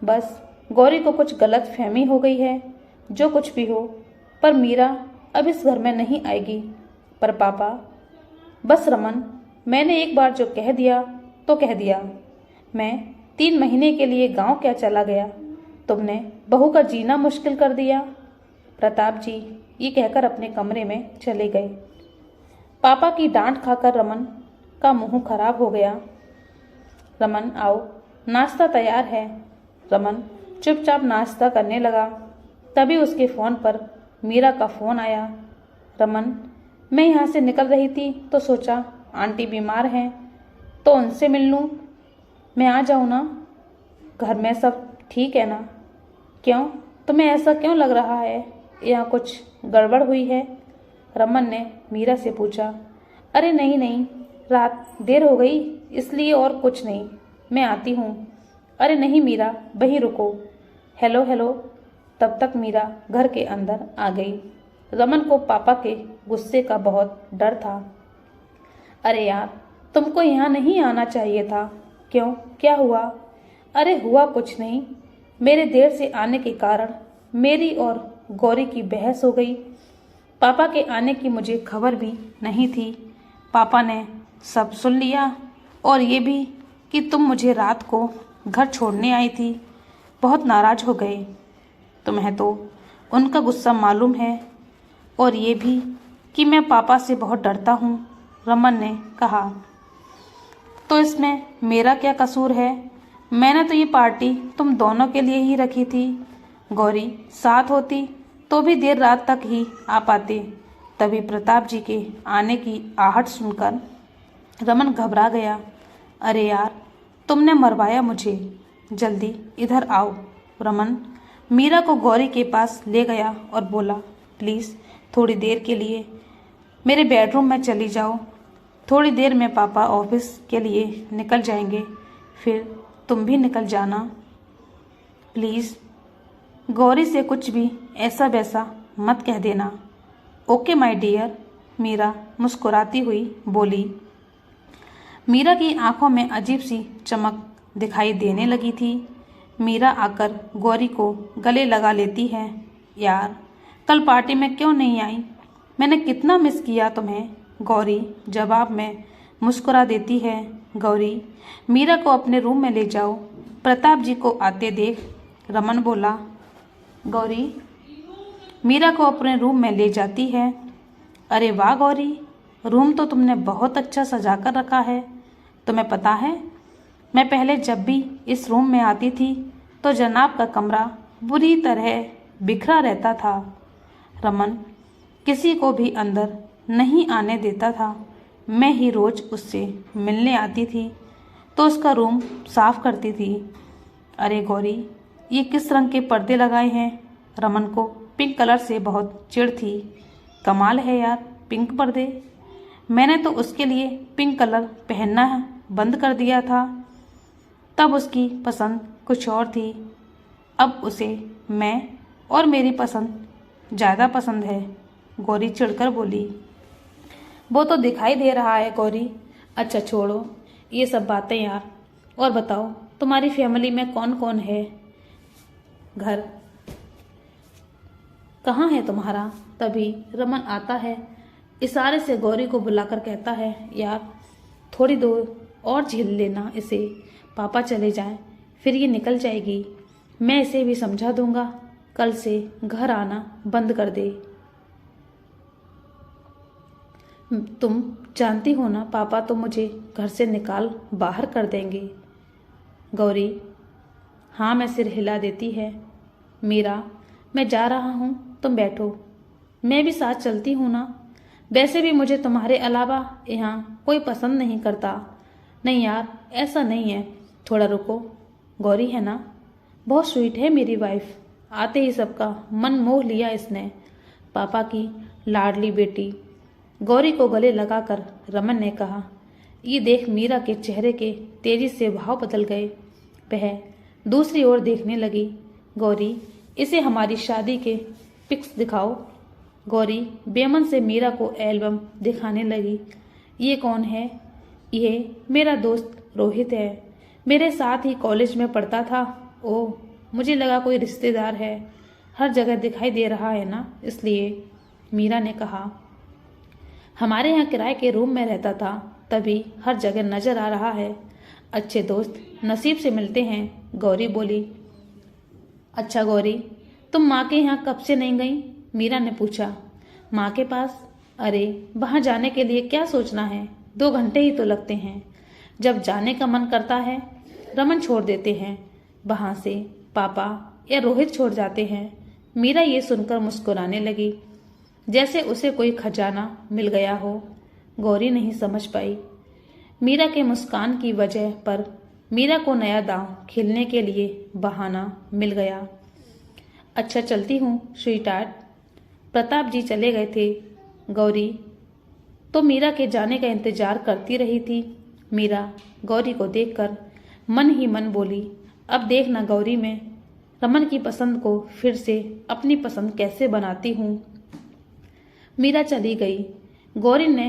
बस गौरी को कुछ गलत फहमी हो गई है। जो कुछ भी हो, पर मीरा अब इस घर में नहीं आएगी। पर पापा, बस रमन, मैंने एक बार जो कह दिया तो कह दिया। मैं 3 महीने के लिए गांव क्या चला गया? तुमने बहू का जीना मुश्किल कर दिया। प्रताप जी ये कहकर अपने कमरे में चले गए। पापा की डांट खाकर रमन का मुंह खराब हो गया। रमन आओ, नाश्ता तैयार है। रमन चुपचाप नाश्ता करने लगा। तभी उसके फ़ोन पर मीरा का फ़ोन आया। रमन, मैं यहाँ से निकल रही थी तो सोचा आंटी बीमार हैं तो उनसे मिल लूँ। मैं आ जाऊँ ना? घर में सब ठीक है ना? क्यों, तुम्हें ऐसा क्यों लग रहा है? यहाँ कुछ गड़बड़ हुई है? रमन ने मीरा से पूछा। अरे नहीं नहीं, रात देर हो गई इसलिए, और कुछ नहीं, मैं आती हूँ। अरे नहीं मीरा, वहीं रुको। Hello hello. तब तक मीरा घर के अंदर आ गई। रमन को पापा के गुस्से का बहुत डर था। अरे यार, तुमको यहाँ नहीं आना चाहिए था। क्यों, क्या हुआ? अरे हुआ कुछ नहीं, मेरे देर से आने के कारण मेरी और गौरी की बहस हो गई। पापा के आने की मुझे खबर भी नहीं थी। पापा ने सब सुन लिया और ये भी कि तुम मुझे रात को घर छोड़ने आई थी। बहुत नाराज हो गए। तुम्हें तो उनका गुस्सा मालूम है और ये भी कि मैं पापा से बहुत डरता हूँ, रमन ने कहा। तो इसमें मेरा क्या कसूर है? मैंने तो ये पार्टी तुम दोनों के लिए ही रखी थी। गौरी साथ होती तो भी देर रात तक ही आ पाते। तभी प्रताप जी के आने की आहट सुनकर रमन घबरा गया। अरे यार, तुमने मरवाया मुझे। जल्दी इधर आओ। रमन मीरा को गौरी के पास ले गया और बोला, प्लीज़ थोड़ी देर के लिए मेरे बेडरूम में चली जाओ। थोड़ी देर में पापा ऑफिस के लिए निकल जाएंगे, फिर तुम भी निकल जाना प्लीज़। गौरी से कुछ भी ऐसा वैसा मत कह देना। ओके माय डियर, मीरा मुस्कुराती हुई बोली। मीरा की आंखों में अजीब सी चमक दिखाई देने लगी थी। मीरा आकर गौरी को गले लगा लेती है। यार, कल पार्टी में क्यों नहीं आई? मैंने कितना मिस किया तुम्हें। गौरी जवाब में मुस्कुरा देती है। गौरी, मीरा को अपने रूम में ले जाओ। प्रताप जी को आते देख रमन बोला। गौरी मीरा को अपने रूम में ले जाती है। अरे वाह गौरी, रूम तो तुमने बहुत अच्छा सजा कर रखा है। तुम्हें पता है, मैं पहले जब भी इस रूम में आती थी तो जनाब का कमरा बुरी तरह बिखरा रहता था। रमन किसी को भी अंदर नहीं आने देता था। मैं ही रोज उससे मिलने आती थी तो उसका रूम साफ करती थी। अरे गौरी, ये किस रंग के पर्दे लगाए हैं? रमन को पिंक कलर से बहुत चिढ़ थी। कमाल है यार, पिंक पर्दे। मैंने तो उसके लिए पिंक कलर पहनना बंद कर दिया था। तब उसकी पसंद कुछ और थी। अब उसे मैं और मेरी पसंद ज़्यादा पसंद है। गौरी चिढ़कर बोली। वो तो दिखाई दे रहा है गौरी। अच्छा छोड़ो ये सब बातें यार, और बताओ तुम्हारी फैमिली में कौन कौन है? घर कहाँ है तुम्हारा? तभी रमन आता है। इशारे से गौरी को बुलाकर कहता है, यार थोड़ी देर और झेल लेना इसे। पापा चले जाएं, फिर ये निकल जाएगी। मैं इसे भी समझा दूंगा, कल से घर आना बंद कर दे। तुम जानती हो ना, पापा तो मुझे घर से निकाल बाहर कर देंगे। गौरी हाँ में सिर हिला देती है। मीरा, मैं जा रहा हूँ, तुम बैठो। मैं भी साथ चलती हूँ ना। वैसे भी मुझे तुम्हारे अलावा यहाँ कोई पसंद नहीं करता। नहीं यार, ऐसा नहीं है, थोड़ा रुको। गौरी है ना, बहुत स्वीट है मेरी वाइफ। आते ही सबका मन मोह लिया इसने। पापा की लाडली बेटी। गौरी को गले लगाकर रमन ने कहा। ये देख मीरा के चेहरे के तेजी से भाव बदल गए। वह दूसरी ओर देखने लगी। गौरी, इसे हमारी शादी के पिक्स दिखाओ। गौरी बेमन से मीरा को एल्बम दिखाने लगी। ये कौन है? ये मेरा दोस्त रोहित है, मेरे साथ ही कॉलेज में पढ़ता था। ओह, मुझे लगा कोई रिश्तेदार है। हर जगह दिखाई दे रहा है ना, इसलिए। मीरा ने कहा। हमारे यहाँ किराए के रूम में रहता था, तभी हर जगह नजर आ रहा है। अच्छे दोस्त नसीब से मिलते हैं, गौरी बोली। अच्छा गौरी, तुम माँ के यहाँ कब से नहीं गई? मीरा ने पूछा। माँ के पास? अरे वहाँ जाने के लिए क्या सोचना है, 2 घंटे ही तो लगते हैं। जब जाने का मन करता है रमन छोड़ देते हैं, वहाँ से पापा या रोहित छोड़ जाते हैं। मीरा ये सुनकर मुस्कुराने लगी, जैसे उसे कोई खजाना मिल गया हो। गौरी नहीं समझ पाई। मीरा के मुस्कान की वजह पर मीरा को नया दांव खेलने के लिए बहाना मिल गया। अच्छा चलती हूँ स्वीटहार्ट। प्रताप जी चले गए थे। गौरी तो मीरा के जाने का इंतजार करती रही थी। मीरा गौरी को देखकर मन ही मन बोली, अब देखना गौरी मैं रमन की पसंद को फिर से अपनी पसंद कैसे बनाती हूँ। मीरा चली गई। गौरी ने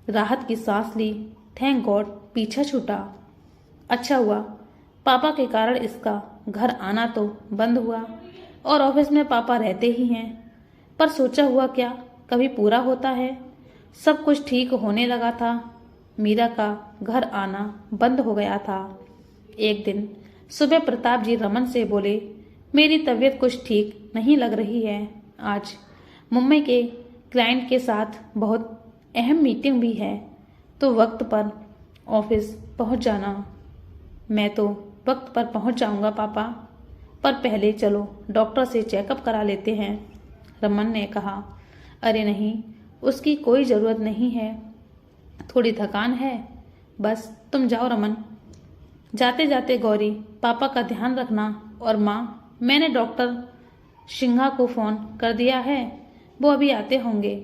राहत की सांस ली। थैंक गॉड पीछा छूटा। अच्छा हुआ पापा के कारण इसका घर आना तो बंद हुआ और ऑफिस में पापा रहते ही हैं। पर सोचा हुआ क्या, कभी पूरा होता है। सब कुछ ठीक होने लगा था। मीरा का घर आना बंद हो गया था। एक दिन सुबह प्रताप जी रमन से बोले, मेरी तबीयत कुछ ठीक नहीं लग रही है। आज मुंबई के क्लाइंट के साथ बहुत अहम मीटिंग भी है, तो वक्त पर ऑफिस पहुंच जाना। मैं तो वक्त पर पहुंच जाऊंगा पापा, पर पहले चलो डॉक्टर से चेकअप करा लेते हैं, रमन ने कहा। अरे नहीं, उसकी कोई ज़रूरत नहीं है, थोड़ी थकान है बस, तुम जाओ रमन। जाते जाते गौरी, पापा का ध्यान रखना, और माँ, मैंने डॉक्टर सिंघा को फ़ोन कर दिया है, वो अभी आते होंगे,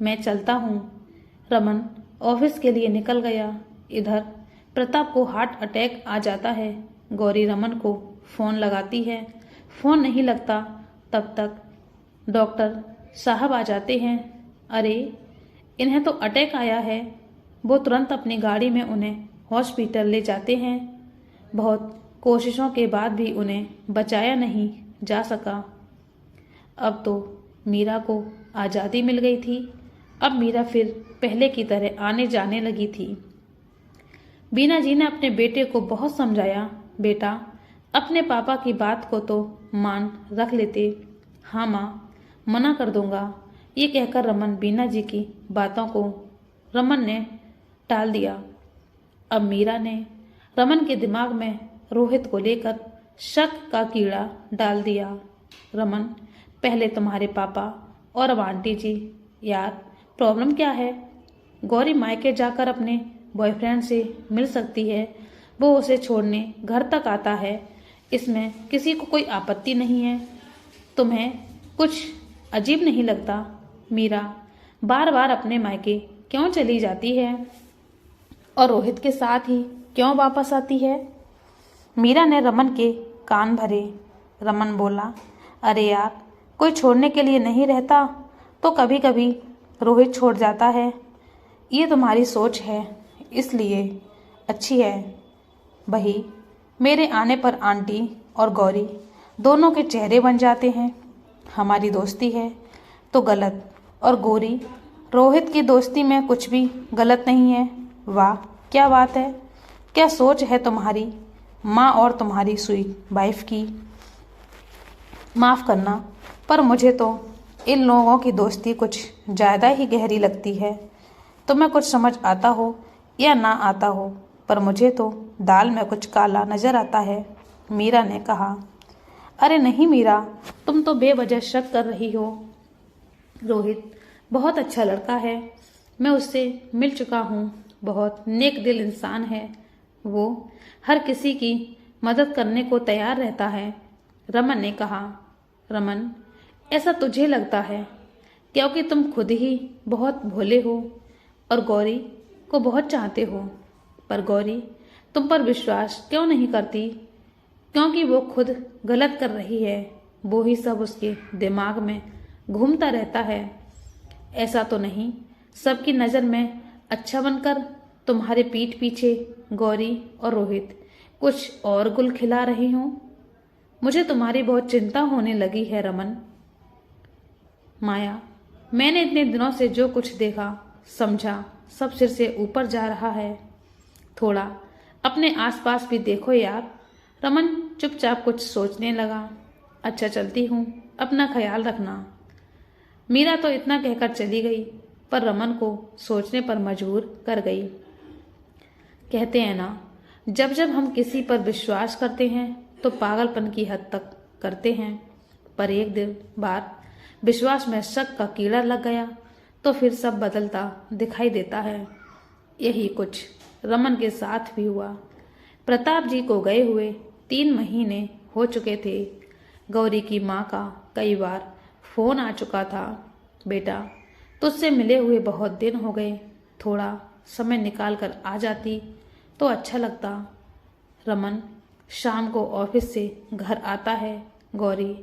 मैं चलता हूँ। रमन ऑफिस के लिए निकल गया। इधर प्रताप को हार्ट अटैक आ जाता है। गौरी रमन को फ़ोन लगाती है, फ़ोन नहीं लगता। तब तक डॉक्टर साहब आ जाते हैं। अरे, इन्हें तो अटैक आया है। वो तुरंत अपनी गाड़ी में उन्हें हॉस्पिटल ले जाते हैं। बहुत कोशिशों के बाद भी उन्हें बचाया नहीं जा सका। अब तो मीरा को आज़ादी मिल गई थी। अब मीरा फिर पहले की तरह आने जाने लगी थी। बीना जी ने अपने बेटे को बहुत समझाया, बेटा अपने पापा की बात को तो मान रख लेते। हाँ माँ, मना कर दूंगा, ये कहकर रमन बीना जी की बातों को रमन ने टाल दिया। अब मीरा ने रमन के दिमाग में रोहित को लेकर शक का कीड़ा डाल दिया। रमन, पहले तुम्हारे पापा और अब आंटी जी। यार, प्रॉब्लम क्या है? गौरी मायके जाकर अपने बॉयफ्रेंड से मिल सकती है, वो उसे छोड़ने घर तक आता है, इसमें किसी को कोई आपत्ति नहीं है। तुम्हें कुछ अजीब नहीं लगता? मीरा बार बार अपने मायके क्यों चली जाती है और रोहित के साथ ही क्यों वापस आती है? मीरा ने रमन के कान भरे। रमन बोला, अरे यार, कोई छोड़ने के लिए नहीं रहता तो कभी कभी रोहित छोड़ जाता है। ये तुम्हारी सोच है, इसलिए अच्छी है। वही मेरे आने पर आंटी और गौरी दोनों के चेहरे बन जाते हैं। हमारी दोस्ती है तो गलत, और गौरी रोहित की दोस्ती में कुछ भी गलत नहीं है। वाह, क्या बात है, क्या सोच है तुम्हारी माँ और तुम्हारी स्वीट वाइफ की। माफ़ करना, पर मुझे तो इन लोगों की दोस्ती कुछ ज़्यादा ही गहरी लगती है। तुम्हें कुछ समझ आता हो या ना आता हो, पर मुझे तो दाल में कुछ काला नज़र आता है, मीरा ने कहा। अरे नहीं मीरा, तुम तो बेवजह शक कर रही हो। रोहित बहुत अच्छा लड़का है, मैं उससे मिल चुका हूँ, बहुत नेक दिल इंसान है। वो हर किसी की मदद करने को तैयार रहता है, रमन ने कहा। रमन, ऐसा तुझे लगता है क्योंकि तुम खुद ही बहुत भोले हो और गौरी को बहुत चाहते हो, पर गौरी तुम पर विश्वास क्यों नहीं करती? क्योंकि वो खुद गलत कर रही है, वो ही सब उसके दिमाग में घूमता रहता है। ऐसा तो नहीं सबकी नज़र में अच्छा बनकर तुम्हारे पीठ पीछे गौरी और रोहित कुछ और गुल खिला रही हूँ? मुझे तुम्हारी बहुत चिंता होने लगी है रमन। माया, मैंने इतने दिनों से जो कुछ देखा समझा सब सिर से ऊपर जा रहा है। थोड़ा अपने आसपास भी देखो यार। रमन चुपचाप कुछ सोचने लगा। अच्छा, चलती हूँ, अपना ख्याल रखना। मीरा तो इतना कहकर चली गई, पर रमन को सोचने पर मजबूर कर गई। कहते हैं ना, जब जब हम किसी पर विश्वास करते हैं तो पागलपन की हद तक करते हैं, पर एक दिन बाद विश्वास में शक का कीड़ा लग गया तो फिर सब बदलता दिखाई देता है। यही कुछ रमन के साथ भी हुआ। प्रताप जी को गए हुए 3 महीने हो चुके थे। गौरी की माँ का कई बार फोन आ चुका था, बेटा तुझसे मिले हुए बहुत दिन हो गए, थोड़ा समय निकाल कर आ जाती तो अच्छा लगता। रमन शाम को ऑफिस से घर आता है। गौरी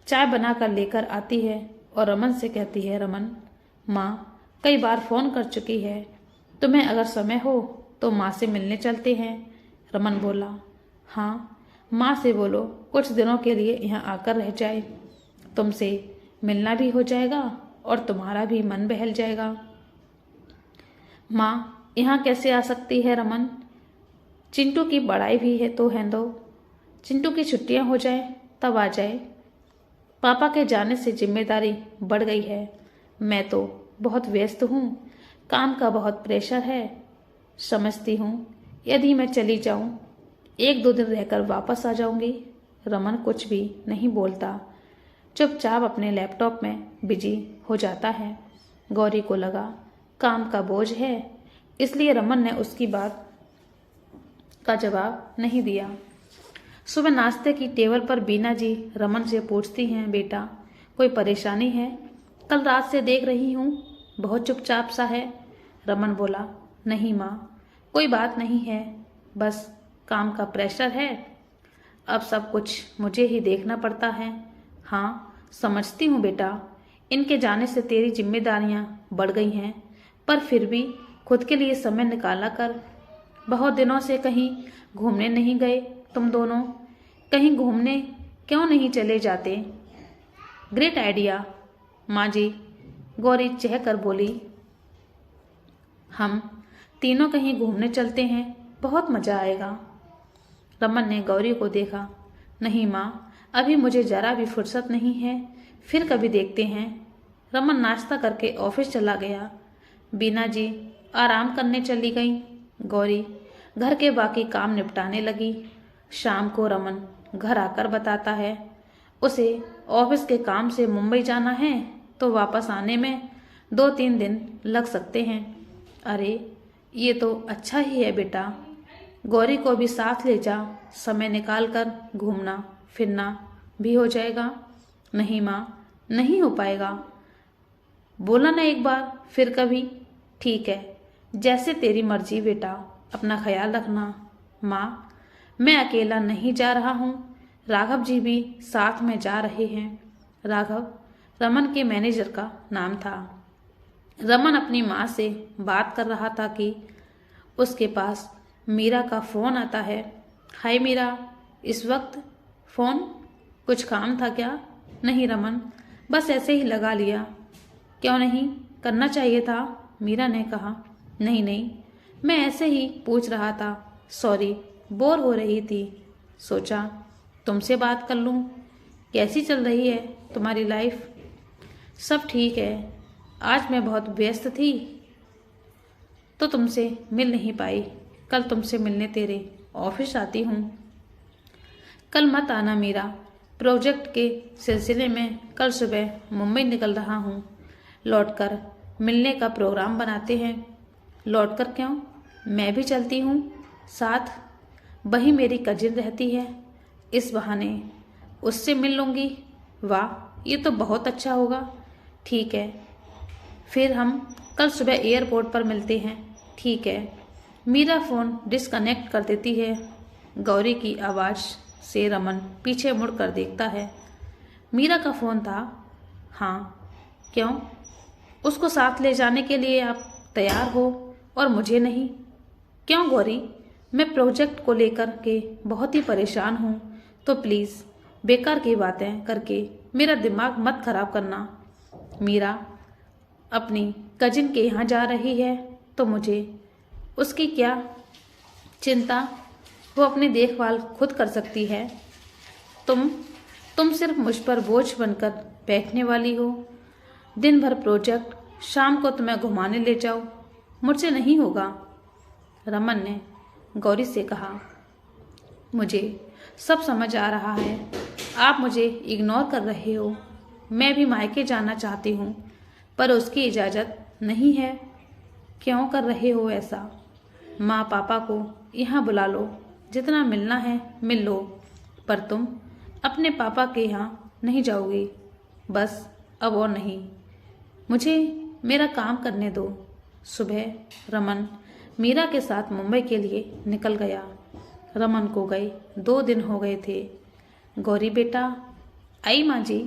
चाय बनाकर लेकर आती है और रमन से कहती है, रमन, माँ कई बार फ़ोन कर चुकी है, तुम्हें अगर समय हो तो माँ से मिलने चलते हैं। रमन बोला, हाँ, माँ से बोलो कुछ दिनों के लिए यहाँ आकर रह जाए, तुमसे मिलना भी हो जाएगा और तुम्हारा भी मन बहल जाएगा। माँ यहाँ कैसे आ सकती है रमन? चिंटू की पढ़ाई भी है तो है दो, चिंटू की छुट्टियाँ हो जाए तब आ जाए। पापा के जाने से जिम्मेदारी बढ़ गई है, मैं तो बहुत व्यस्त हूँ, काम का बहुत प्रेशर है। समझती हूँ यदि मैं चली जाऊँ 1-2 दिन रहकर वापस आ जाऊंगी। रमन कुछ भी नहीं बोलता, चुपचाप अपने लैपटॉप में बिजी हो जाता है। गौरी को लगा काम का बोझ है, इसलिए रमन ने उसकी बात का जवाब नहीं दिया। सुबह नाश्ते की टेबल पर बीना जी रमन से पूछती हैं, बेटा कोई परेशानी है? कल रात से देख रही हूँ बहुत चुपचाप सा है। रमन बोला, नहीं माँ, कोई बात नहीं है, बस काम का प्रेशर है। अब सब कुछ मुझे ही देखना पड़ता है। हाँ समझती हूँ बेटा, इनके जाने से तेरी जिम्मेदारियाँ बढ़ गई हैं, पर फिर भी खुद के लिए समय निकाला कर। बहुत दिनों से कहीं घूमने नहीं गए तुम दोनों, कहीं घूमने क्यों नहीं चले जाते? ग्रेट आइडिया माँ जी, गौरी चह कर बोली। हम तीनों कहीं घूमने चलते हैं, बहुत मज़ा आएगा। रमन ने गौरी को देखा। नहीं माँ, अभी मुझे जरा भी फुर्सत नहीं है, फिर कभी देखते हैं। रमन नाश्ता करके ऑफिस चला गया। बीना जी आराम करने चली गई। गौरी घर के बाकी काम निपटाने लगी। शाम को रमन घर आकर बताता है उसे ऑफिस के काम से मुंबई जाना है, तो वापस आने में 2-3 दिन लग सकते हैं। अरे ये तो अच्छा ही है बेटा, गौरी को भी साथ ले जा, समय निकाल कर घूमना फिरना भी हो जाएगा। नहीं माँ, नहीं हो पाएगा। बोला ना एक बार, फिर कभी। ठीक है, जैसे तेरी मर्जी बेटा, अपना ख्याल रखना। माँ मैं अकेला नहीं जा रहा हूँ, राघव जी भी साथ में जा रहे हैं। राघव रमन के मैनेजर का नाम था। रमन अपनी माँ से बात कर रहा था कि उसके पास मीरा का फ़ोन आता है। हाय मीरा, इस वक्त फ़ोन? कुछ काम था क्या? नहीं रमन, बस ऐसे ही लगा लिया। क्यों नहीं करना चाहिए था? मीरा ने कहा। नहीं नहीं, मैं ऐसे ही पूछ रहा था, सॉरी, बोर हो रही थी, सोचा तुमसे बात कर लूँ। कैसी चल रही है तुम्हारी लाइफ? सब ठीक है, आज मैं बहुत व्यस्त थी तो तुमसे मिल नहीं पाई। कल तुमसे मिलने तेरे ऑफिस आती हूँ। कल मत आना मीरा, प्रोजेक्ट के सिलसिले में कल सुबह मुंबई निकल रहा हूँ, लौटकर मिलने का प्रोग्राम बनाते हैं। लौटकर क्यों? मैं भी चलती हूँ साथ, वहीं मेरी कजिन रहती है, इस बहाने उससे मिल लूँगी। वाह, ये तो बहुत अच्छा होगा। ठीक है, फिर हम कल सुबह एयरपोर्ट पर मिलते हैं। ठीक है। मीरा फ़ोन डिस्कनेक्ट कर देती है। गौरी की आवाज़ से रमन पीछे मुड़कर देखता है। मीरा का फ़ोन था? हाँ। क्यों? उसको साथ ले जाने के लिए आप तैयार हो और मुझे नहीं? क्यों गौरी, मैं प्रोजेक्ट को लेकर के बहुत ही परेशान हूँ, तो प्लीज़ बेकार की बातें करके मेरा दिमाग मत खराब करना। मीरा अपनी कजिन के यहाँ जा रही है तो मुझे उसकी क्या चिंता, वो अपनी देखभाल खुद कर सकती है। तुम सिर्फ मुझ पर बोझ बनकर बैठने वाली हो। दिन भर प्रोजेक्ट, शाम को तुम्हें घुमाने ले जाओ, मुझसे नहीं होगा। रमन ने गौरी से कहा। मुझे सब समझ आ रहा है, आप मुझे इग्नोर कर रहे हो। मैं भी मायके जाना चाहती हूँ, पर उसकी इजाज़त नहीं है। क्यों कर रहे हो ऐसा? माँ पापा को यहाँ बुला लो, जितना मिलना है मिल लो, पर तुम अपने पापा के यहाँ नहीं जाओगी, बस अब और नहीं। मुझे मेरा काम करने दो। सुबह रमन मीरा के साथ मुंबई के लिए निकल गया। रमन को गए 2 दिन हो गए थे। गौरी बेटा, आई माँ जी।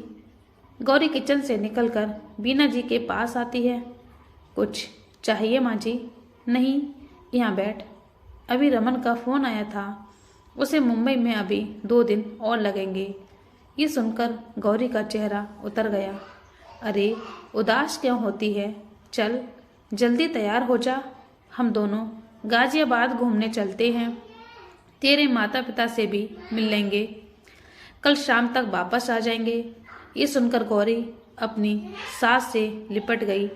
गौरी किचन से निकलकर बीना जी के पास आती है। कुछ चाहिए माँ जी? नहीं, यहाँ बैठ। अभी रमन का फ़ोन आया था, उसे मुंबई में अभी 2 दिन और लगेंगे। ये सुनकर गौरी का चेहरा उतर गया। अरे उदास क्यों होती है? चल जल्दी तैयार हो जा, हम दोनों गाजियाबाद घूमने चलते हैं। तेरे माता पिता से भी मिल लेंगे, कल शाम तक वापस आ जाएंगे। ये सुनकर गौरी अपनी सास से लिपट गई।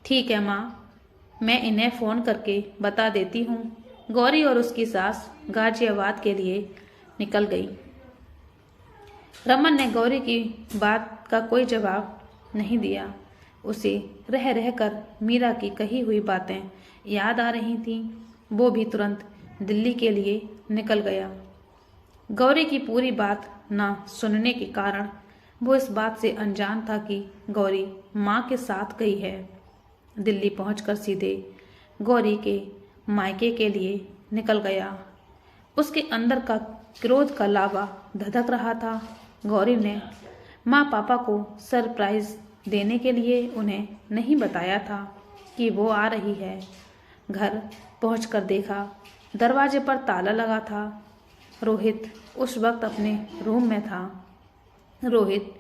ठीक है माँ, मैं इन्हें फ़ोन करके बता देती हूँ। गौरी और उसकी सास गाजियाबाद के लिए निकल गई। रमन ने गौरी की बात का कोई जवाब नहीं दिया। उसे रह रहकर मीरा की कही हुई बातें याद आ रही थीं। वो भी तुरंत दिल्ली के लिए निकल गया। गौरी की पूरी बात न सुनने के कारण वो इस बात से अनजान था कि गौरी माँ के साथ गई है। दिल्ली पहुंचकर सीधे गौरी के मायके के लिए निकल गया। उसके अंदर का क्रोध का लावा धधक रहा था। गौरी ने माँ पापा को सरप्राइज देने के लिए उन्हें नहीं बताया था कि वो आ रही है। घर पहुंचकर देखा दरवाजे पर ताला लगा था। रोहित उस वक्त अपने रूम में था। रोहित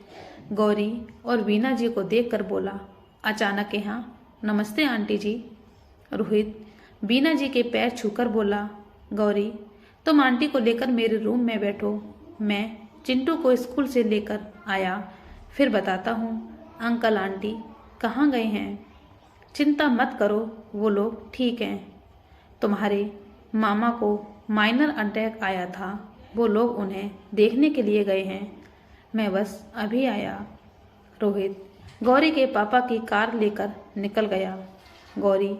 गौरी और वीना जी को देखकर बोला अचानक, यहाँ नमस्ते आंटी जी। रोहित वीना जी के पैर छूकर बोला, गौरी तुम आंटी को लेकर मेरे रूम में बैठो, मैं चिंटू को स्कूल से लेकर आया, फिर बताता हूँ अंकल आंटी कहाँ गए हैं। चिंता मत करो, वो लोग ठीक हैं। तुम्हारे मामा को माइनर अटैक आया था, वो लोग उन्हें देखने के लिए गए हैं, मैं बस अभी आया। रोहित गौरी के पापा की कार लेकर निकल गया। गौरी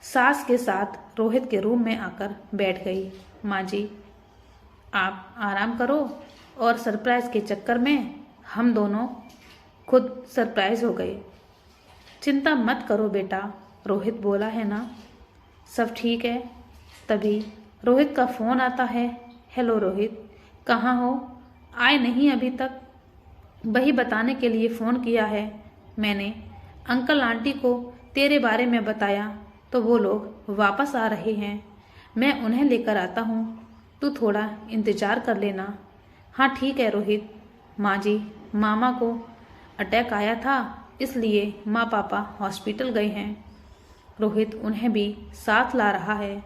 सास के साथ रोहित के रूम में आकर बैठ गई। माँ जी आप आराम करो, और सरप्राइज के चक्कर में हम दोनों खुद सरप्राइज हो गए। चिंता मत करो बेटा, रोहित बोला है ना, सब ठीक है। तभी रोहित का फ़ोन आता है। हेलो रोहित, कहाँ हो? आए नहीं अभी तक? वही बताने के लिए फ़ोन किया है मैंने। अंकल आंटी को तेरे बारे में बताया तो वो लोग वापस आ रहे हैं, मैं उन्हें लेकर आता हूँ, तू थोड़ा इंतज़ार कर लेना। हाँ ठीक है रोहित। माँ जी मामा को अटैक आया था, इसलिए माँ पापा हॉस्पिटल गए हैं। रोहित उन्हें भी साथ ला रहा है।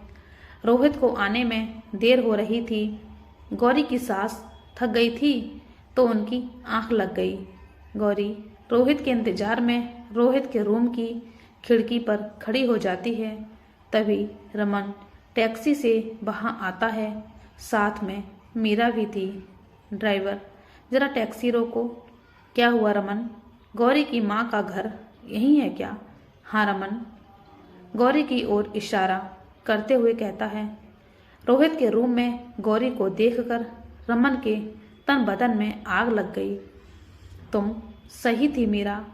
रोहित को आने में देर हो रही थी। गौरी की सास थक गई थी तो उनकी आंख लग गई। गौरी रोहित के इंतजार में रोहित के रूम की खिड़की पर खड़ी हो जाती है। तभी रमन टैक्सी से वहाँ आता है, साथ में मीरा भी थी। ड्राइवर जरा टैक्सी रोको। क्या हुआ रमन? गौरी की माँ का घर यहीं है क्या? हाँ रमन गौरी की ओर इशारा करते हुए कहता है। रोहित के रूम में गौरी को देखकर रमन के तन बदन में आग लग गई। तुम सही थी मीरा,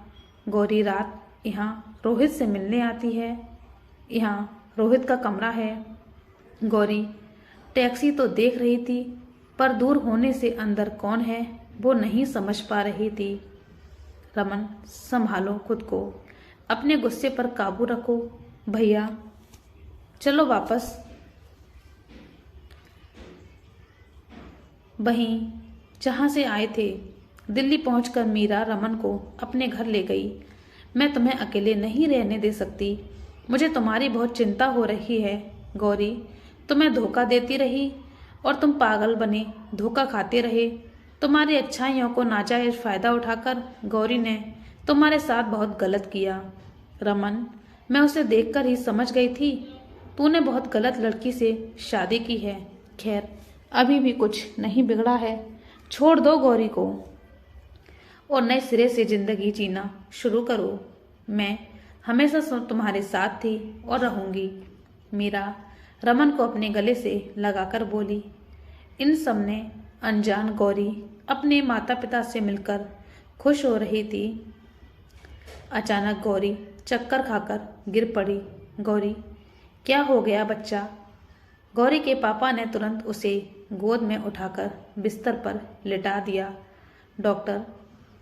गौरी रात यहाँ रोहित से मिलने आती है, यहाँ रोहित का कमरा है। गौरी टैक्सी तो देख रही थी पर दूर होने से अंदर कौन है वो नहीं समझ पा रही थी। रमन संभालो खुद को, अपने गुस्से पर काबू रखो। भैया चलो वापस वहीं जहाँ से आए थे। दिल्ली पहुंचकर मीरा रमन को अपने घर ले गई। मैं तुम्हें अकेले नहीं रहने दे सकती, मुझे तुम्हारी बहुत चिंता हो रही है। गौरी तुम्हें धोखा देती रही और तुम पागल बने, धोखा खाते रहे। तुम्हारी अच्छाइयों को नाजायज फ़ायदा उठाकर गौरी ने तुम्हारे साथ बहुत गलत किया। रमन मैं उसे देखकर ही समझ गई थी तूने बहुत गलत लड़की से शादी की है। खैर अभी भी कुछ नहीं बिगड़ा है, छोड़ दो गौरी को और नए सिरे से ज़िंदगी जीना शुरू करो। मैं हमेशा तुम्हारे साथ थी और रहूँगी। मीरा रमन को अपने गले से लगाकर बोली। इन सब ने अनजान गौरी अपने माता पिता से मिलकर खुश हो रही थी। अचानक गौरी चक्कर खाकर गिर पड़ी। गौरी क्या हो गया बच्चा? गौरी के पापा ने तुरंत उसे गोद में उठाकर बिस्तर पर लिटा दिया। डॉक्टर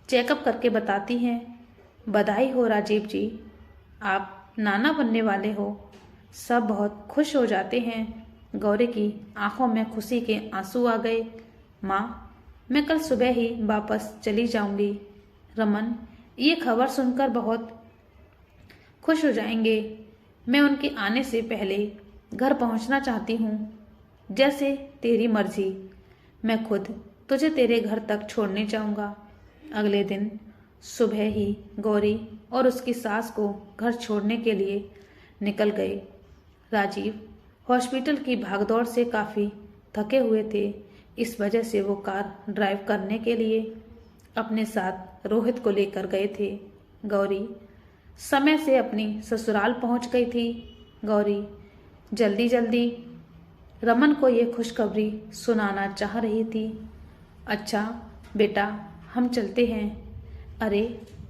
चेकअप करके बताती हैं। बधाई हो राजीव जी, आप नाना बनने वाले हो। सब बहुत खुश हो जाते हैं। गौरी की आंखों में खुशी के आंसू आ गए। माँ मैं कल सुबह ही वापस चली जाऊंगी। रमन ये खबर सुनकर बहुत खुश हो जाएंगे। मैं उनके आने से पहले घर पहुंचना चाहती हूँ। जैसे तेरी मर्जी, मैं खुद तुझे तेरे घर तक छोड़ने जाऊंगा। अगले दिन सुबह ही गौरी और उसकी सास को घर छोड़ने के लिए निकल गए। राजीव हॉस्पिटल की भागदौड़ से काफ़ी थके हुए थे। इस वजह से वो कार ड्राइव करने के लिए अपने साथ रोहित को लेकर गए थे। गौरी समय से अपनी ससुराल पहुंच गई थी। गौरी जल्दी जल्दी रमन को ये खुशखबरी सुनाना चाह रही थी। अच्छा बेटा, हम चलते हैं। अरे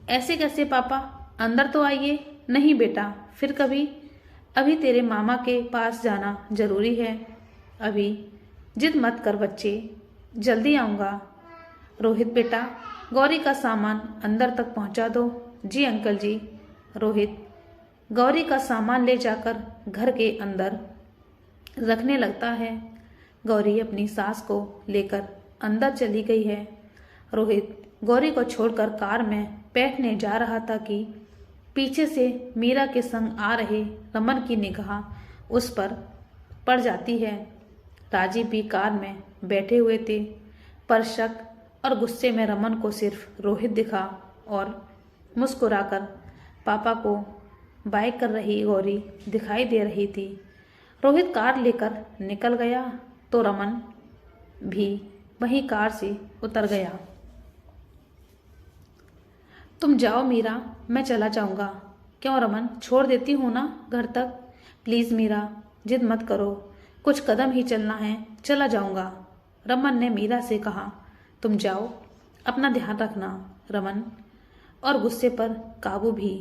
ऐसे कैसे पापा, अंदर तो आइए। नहीं बेटा, फिर कभी। अभी तेरे मामा के पास जाना जरूरी है। अभी जिद मत कर बच्चे, जल्दी आऊँगा। रोहित बेटा, गौरी का सामान अंदर तक पहुँचा दो। जी अंकल जी। रोहित गौरी का सामान ले जाकर घर के अंदर रखने लगता है। गौरी अपनी सास को लेकर अंदर चली गई है। रोहित गौरी को छोड़कर कार में बैठने जा रहा था कि पीछे से मीरा के संग आ रहे रमन की निगाह उस पर पड़ जाती है। राजीव भी कार में बैठे हुए थे, पर शक और गुस्से में रमन को सिर्फ रोहित दिखा और मुस्कुराकर पापा को बाय कर रही गौरी दिखाई दे रही थी। रोहित कार लेकर निकल गया तो रमन भी वहीं कार से उतर गया। तुम जाओ मीरा, मैं चला जाऊंगा। क्यों रमन, छोड़ देती हूँ ना घर तक। प्लीज़ मीरा, जिद मत करो, कुछ कदम ही चलना है, चला जाऊंगा। रमन ने मीरा से कहा। तुम जाओ, अपना ध्यान रखना रमन, और गुस्से पर काबू भी।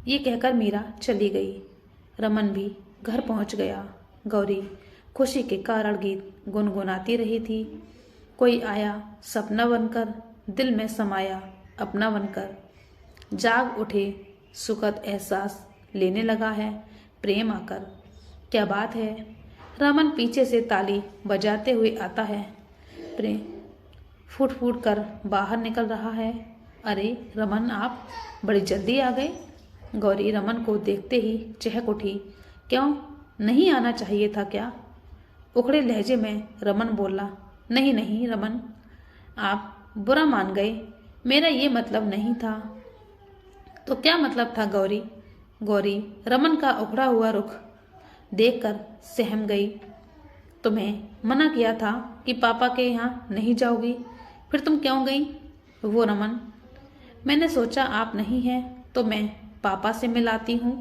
ये कहकर मीरा चली गई। रमन भी घर पहुंच गया। गौरी खुशी के कारण गीत गुनगुनाती रही थी। कोई आया सपना बनकर, दिल में समाया अपना बनकर। जाग उठे सुखद एहसास लेने लगा है प्रेम आकर। क्या बात है। रमन पीछे से ताली बजाते हुए आता है। प्रेम फूट फूट कर बाहर निकल रहा है। अरे रमन, आप बड़ी जल्दी आ गए। गौरी रमन को देखते ही चहक उठी। क्यों, नहीं आना चाहिए था क्या। उखड़े लहजे में रमन बोला। नहीं नहीं रमन, आप बुरा मान गए, मेरा ये मतलब नहीं था। तो क्या मतलब था गौरी। गौरी रमन का उखड़ा हुआ रुख देखकर सहम गई। तुम्हें मना किया था कि पापा के यहाँ नहीं जाओगी, फिर तुम क्यों गई। वो रमन, मैंने सोचा आप नहीं हैं तो मैं पापा से मिलाती हूँ।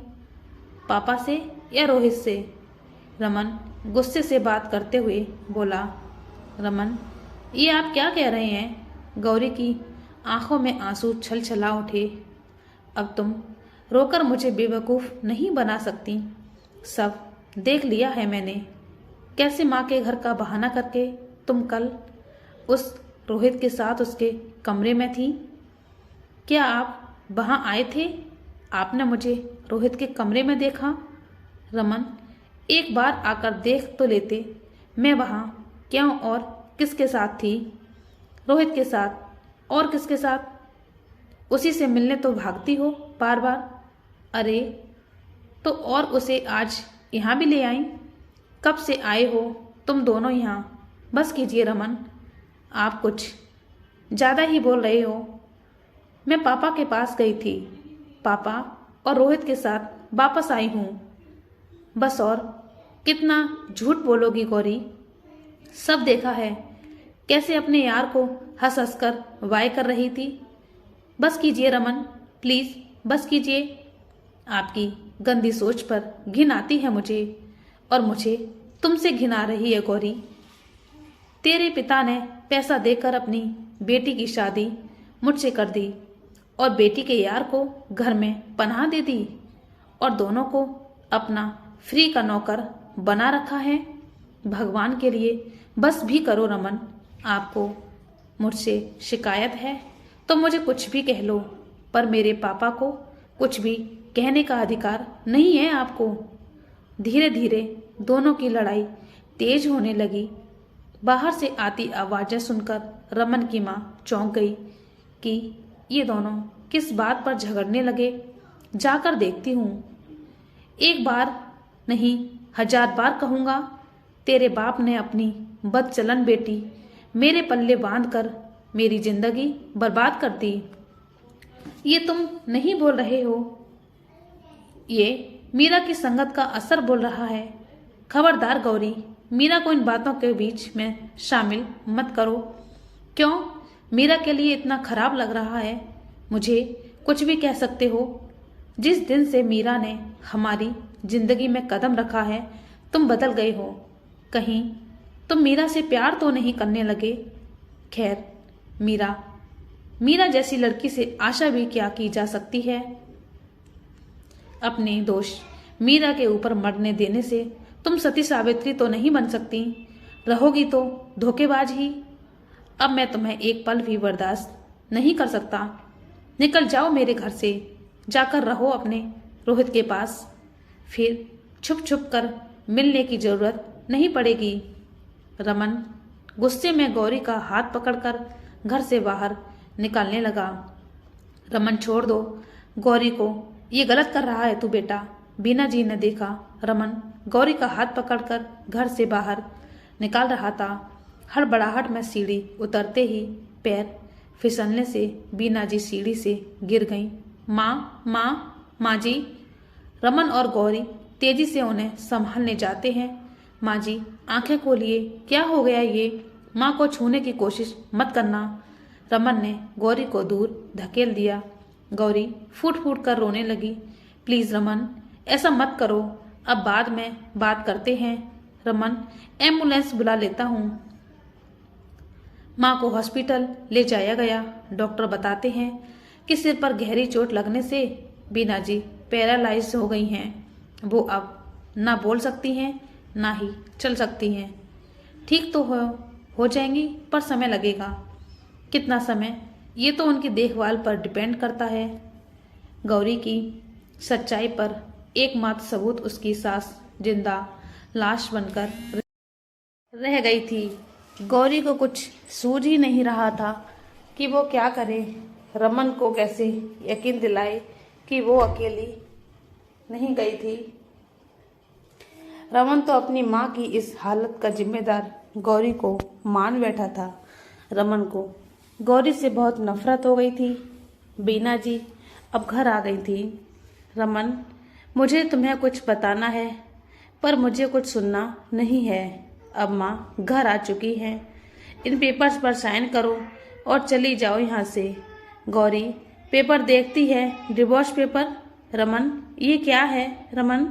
पापा से या रोहित से। रमन गुस्से से बात करते हुए बोला। रमन, ये आप क्या कह रहे हैं। गौरी की आंखों में आंसू छल छला उठे। अब तुम रोकर मुझे बेवकूफ़ नहीं बना सकती। सब देख लिया है मैंने, कैसे माँ के घर का बहाना करके तुम कल उस रोहित के साथ उसके कमरे में थी। क्या आप वहाँ आए थे। आपने मुझे रोहित के कमरे में देखा। रमन, एक बार आकर देख तो लेते, मैं वहाँ क्यों और किसके साथ थी। रोहित के साथ। और किसके साथ। उसी से मिलने तो भागती हो बार बार। अरे तो और उसे आज यहाँ भी ले आई। कब से आए हो तुम दोनों यहाँ। बस कीजिए रमन, आप कुछ ज़्यादा ही बोल रहे हो। मैं पापा के पास गई थी, पापा और रोहित के साथ वापस आई हूँ। बस, और कितना झूठ बोलोगी गौरी। सब देखा है, कैसे अपने यार को हंस हंस कर वाय कर रही थी। बस कीजिए रमन, प्लीज़ बस कीजिए। आपकी गंदी सोच पर घिन आती है मुझे, और मुझे तुमसे घिन आ रही है गौरी। तेरे पिता ने पैसा देकर अपनी बेटी की शादी मुझसे कर दी और बेटी के यार को घर में पनाह दे दी और दोनों को अपना फ्री का नौकर बना रखा है। भगवान के लिए बस भी करो रमन। आपको मुझसे शिकायत है तो मुझे कुछ भी कह लो, पर मेरे पापा को कुछ भी कहने का अधिकार नहीं है आपको। धीरे धीरे दोनों की लड़ाई तेज होने लगी। बाहर से आती आवाज़ें सुनकर रमन की माँ चौंक गई कि ये दोनों किस बात पर झगड़ने लगे, जाकर देखती हूँ। एक बार नहीं 1000 बार कहूँगा, तेरे बाप ने अपनी बदचलन बेटी मेरे पल्ले बांधकर मेरी जिंदगी बर्बाद कर दी। ये तुम नहीं बोल रहे हो, ये मीरा की संगत का असर बोल रहा है। खबरदार गौरी, मीरा को इन बातों के बीच में शामिल मत करो। क्यों? मीरा के लिए इतना खराब लग रहा है? मुझे कुछ भी कह सकते हो। जिस दिन से मीरा ने हमारी जिंदगी में कदम रखा है, तुम बदल गए हो। कहीं तुम मीरा से प्यार तो नहीं करने लगे? खैर, मीरा जैसी लड़की से आशा भी क्या की जा सकती है। अपने दोष मीरा के ऊपर मरने देने से तुम सती सावित्री तो नहीं बन सकती, रहोगी तो धोखेबाज ही। अब मैं तुम्हें एक पल भी बर्दाश्त नहीं कर सकता। निकल जाओ मेरे घर से, जाकर रहो अपने रोहित के पास। फिर छुप छुप कर मिलने की जरूरत नहीं पड़ेगी। रमन गुस्से में गौरी का हाथ पकड़कर घर से बाहर निकालने लगा। रमन छोड़ दो गौरी को, ये गलत कर रहा है तू बेटा। बीना जी ने देखा रमन गौरी का हाथ पकड़कर घर से बाहर निकाल रहा था। हड़बड़ाहट में सीढ़ी उतरते ही पैर फिसलने से बीना जी सीढ़ी से गिर गईं। माँ जी। रमन और गौरी तेजी से उन्हें संभालने जाते हैं। माँ जी आंखें खोलिए, क्या हो गया ये? माँ को छूने की कोशिश मत करना। रमन ने गौरी को दूर धकेल दिया। गौरी फूट फूट कर रोने लगी। प्लीज रमन, ऐसा मत करो, अब बाद में बात करते हैं। रमन, एम्बुलेंस बुला लेता हूँ। माँ को हॉस्पिटल ले जाया गया। डॉक्टर बताते हैं कि सिर पर गहरी चोट लगने से बीना जी पैरालाइज हो गई हैं। वो अब ना बोल सकती हैं ना ही चल सकती हैं। ठीक तो हो जाएंगी, पर समय लगेगा। कितना समय, ये तो उनकी देखभाल पर डिपेंड करता है। गौरी की सच्चाई पर एकमात्र सबूत उसकी सास जिंदा लाश बनकर रह गई थी। गौरी को कुछ सूझ ही नहीं रहा था कि वो क्या करे। रमन को कैसे यकीन दिलाए कि वो अकेली नहीं गई थी। रमन तो अपनी माँ की इस हालत का जिम्मेदार गौरी को मान बैठा था। रमन को गौरी से बहुत नफरत हो गई थी। बीना जी अब घर आ गई थी। रमन, मुझे तुम्हें कुछ बताना है, पर मुझे कुछ सुनना नहीं है। अब माँ घर आ चुकी है। इन पेपर्स पर साइन करो और चली जाओ यहाँ से। गौरी पेपर देखती है। Divorce paper? रमन, ये क्या है? रमन,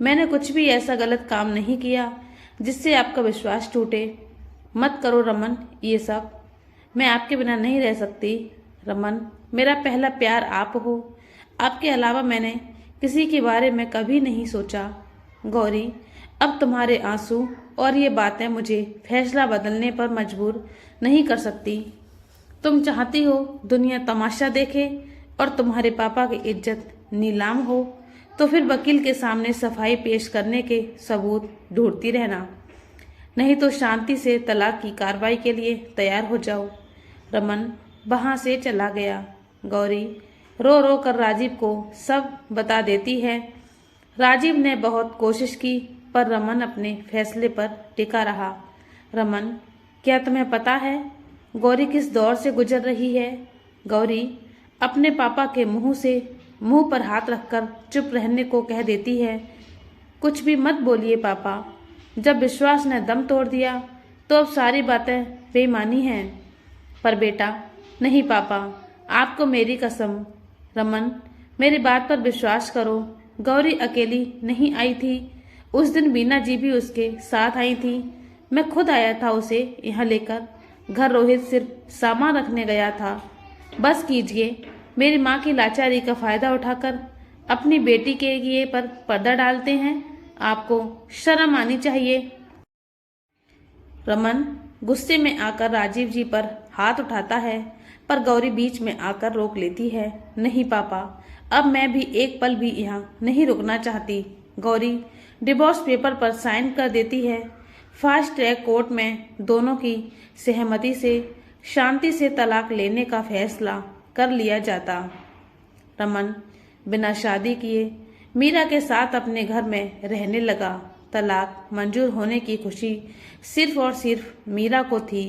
मैंने कुछ भी ऐसा गलत काम नहीं किया जिससे आपका विश्वास टूटे। मत करो रमन ये सब। मैं आपके बिना नहीं रह सकती। रमन, मेरा पहला प्यार आप हो। आपके अलावा मैंने किसी के बारे में कभी नहीं सोचा। गौरी, अब तुम्हारे आंसू और ये बातें मुझे फैसला बदलने पर मजबूर नहीं कर सकती। तुम चाहती हो दुनिया तमाशा देखे और तुम्हारे पापा की इज्जत नीलाम हो, तो फिर वकील के सामने सफाई पेश करने के सबूत ढूंढती रहना, नहीं तो शांति से तलाक की कार्रवाई के लिए तैयार हो जाओ। रमन वहां से चला गया। गौरी रो रो कर राजीव को सब बता देती है। राजीव ने बहुत कोशिश की, पर रमन अपने फैसले पर टिका रहा। रमन, क्या तुम्हें पता है गौरी किस दौर से गुजर रही है? गौरी अपने पापा के मुंह पर हाथ रखकर चुप रहने को कह देती है। कुछ भी मत बोलिए पापा। जब विश्वास ने दम तोड़ दिया तो अब सारी बातें बेईमानी हैं। पर बेटा, नहीं पापा, आपको मेरी कसम। रमन, मेरी बात पर विश्वास करो। गौरी अकेली नहीं आई थी। उस दिन बीना जी भी उसके साथ आई थी। मैं खुद आया था उसे यहाँ लेकर। घर रोहित सिर्फ सामान रखने गया था। बस कीजिए, मेरी माँ की लाचारी का फायदा उठाकर अपनी बेटी के लिए पर पर्दा डालते हैं। आपको शर्म आनी चाहिए। रमन गुस्से में आकर राजीव जी पर हाथ उठाता है, पर गौरी बीच में आकर रोक लेती है। नहीं पापा, अब मैं भी एक पल भी यहाँ नहीं रुकना चाहती। गौरी डिवोर्स पेपर पर साइन कर देती है। फास्ट ट्रैक कोर्ट में दोनों की सहमति से शांति से तलाक लेने का फैसला कर लिया जाता। रमन बिना शादी किए मीरा के साथ अपने घर में रहने लगा। तलाक मंजूर होने की खुशी सिर्फ और सिर्फ मीरा को थी।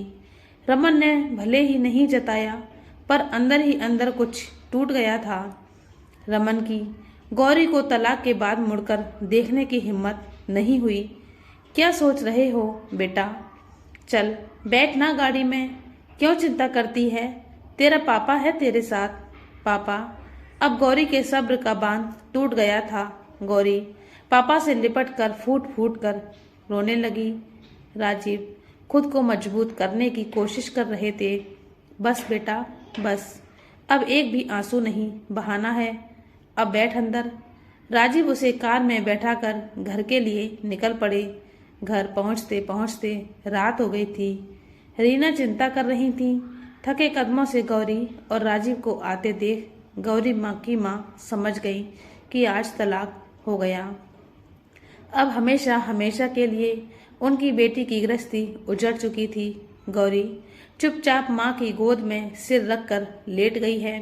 रमन ने भले ही नहीं जताया, पर अंदर ही अंदर कुछ टूट गया था। रमन की गौरी को तलाक के बाद मुड़कर देखने की हिम्मत नहीं हुई। क्या सोच रहे हो बेटा? चल बैठ ना गाड़ी में, क्यों चिंता करती है? तेरा पापा है तेरे साथ। पापा। अब गौरी के सब्र का बांध टूट गया था। गौरी पापा से लिपट कर फूट फूट कर रोने लगी। राजीव खुद को मजबूत करने की कोशिश कर रहे थे। बस बेटा बस, अब एक भी आंसू नहीं बहाना है, अब बैठ अंदर। राजीव उसे कार में बैठाकर घर के लिए निकल पड़े। घर पहुंचते पहुंचते रात हो गई थी। रीना चिंता कर रही थी। थके कदमों से गौरी और राजीव को आते देख गौरी की माँ समझ गई कि आज तलाक हो गया। अब हमेशा हमेशा के लिए उनकी बेटी की गृहस्थी उजड़ चुकी थी। गौरी चुपचाप माँ की गोद में सिर रखकर लेट गई है।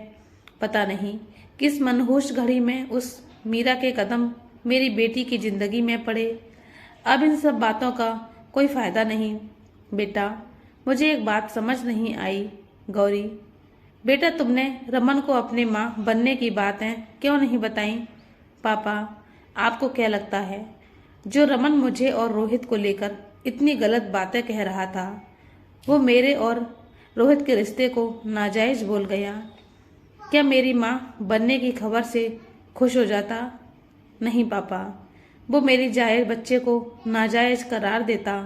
पता नहीं किस मनहूस घड़ी में उस मीरा के कदम मेरी बेटी की जिंदगी में पड़े। अब इन सब बातों का कोई फायदा नहीं। बेटा मुझे एक बात समझ नहीं आई। गौरी बेटा, तुमने रमन को अपनी माँ बनने की बातें क्यों नहीं बताई? पापा आपको क्या लगता है जो रमन मुझे और रोहित को लेकर इतनी गलत बातें कह रहा था, वो मेरे और रोहित के रिश्ते को नाजायज बोल गया? क्या मेरी माँ बनने की खबर से खुश हो जाता? नहीं पापा, वो मेरी जायज बच्चे को नाजायज करार देता।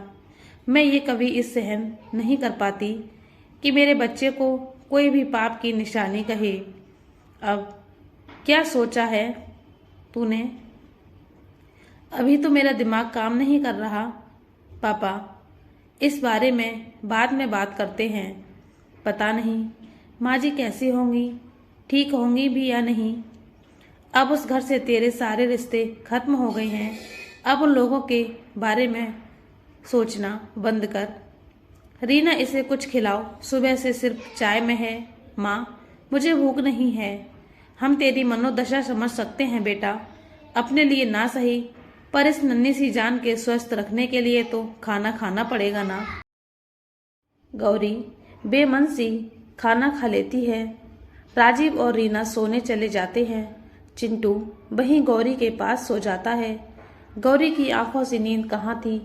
मैं ये कभी इस सहन नहीं कर पाती कि मेरे बच्चे को कोई भी पाप की निशानी कहे। अब क्या सोचा है तूने? अभी तो मेरा दिमाग काम नहीं कर रहा। पापा इस बारे में बाद में बात करते हैं। पता नहीं माँ जी कैसी होंगी, ठीक होंगी भी या नहीं। अब उस घर से तेरे सारे रिश्ते खत्म हो गए हैं। अब उन लोगों के बारे में सोचना बंद कर। रीना इसे कुछ खिलाओ, सुबह से सिर्फ चाय में है। माँ मुझे भूख नहीं है। हम तेरी मनोदशा समझ सकते हैं बेटा, अपने लिए ना सही पर इस नन्ही सी जान के स्वस्थ रखने के लिए तो खाना खाना पड़ेगा ना। गौरी बेमन सी खाना खा लेती है। राजीव और रीना सोने चले जाते हैं। चिंटू वहीं गौरी के पास सो जाता है। गौरी की आंखों से नींद कहाँ थी।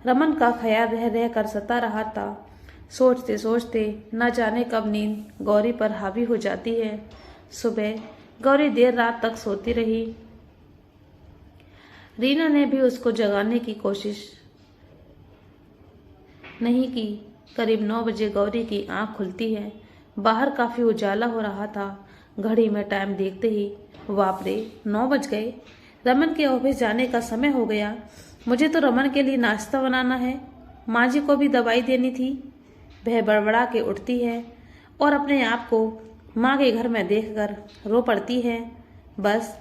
रमन का ख्याल रह रह कर सता रहा था। सोचते सोचते न जाने कब नींद गौरी पर हावी हो जाती है। सुबह गौरी देर रात तक सोती रही। रीना ने भी उसको जगाने की कोशिश नहीं की। करीब 9 बजे गौरी की आंख खुलती है। बाहर काफी उजाला हो रहा था। घड़ी में टाइम देखते ही बाप रे 9 बज गए। रमन के ऑफिस जाने का समय हो गया। मुझे तो रमन के लिए नाश्ता बनाना है, माँ जी को भी दवाई देनी थी। वह बड़बड़ा के उठती है और अपने आप को माँ के घर में देखकर रो पड़ती है। बस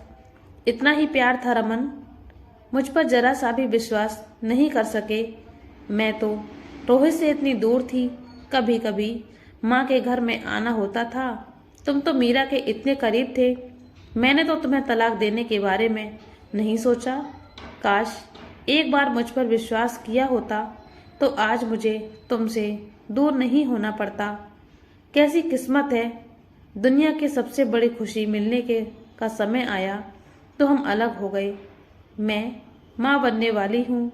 इतना ही प्यार था रमन, मुझ पर जरा सा भी विश्वास नहीं कर सके। मैं तो रोहित से इतनी दूर थी, कभी कभी माँ के घर में आना होता था। तुम तो मीरा के इतने करीब थे। मैंने तो तुम्हें तलाक देने के बारे में नहीं सोचा। काश एक बार मुझ पर विश्वास किया होता तो आज मुझे तुमसे दूर नहीं होना पड़ता। कैसी किस्मत है, दुनिया की सबसे बड़ी खुशी मिलने के का समय आया तो हम अलग हो गए। मैं माँ बनने वाली हूँ।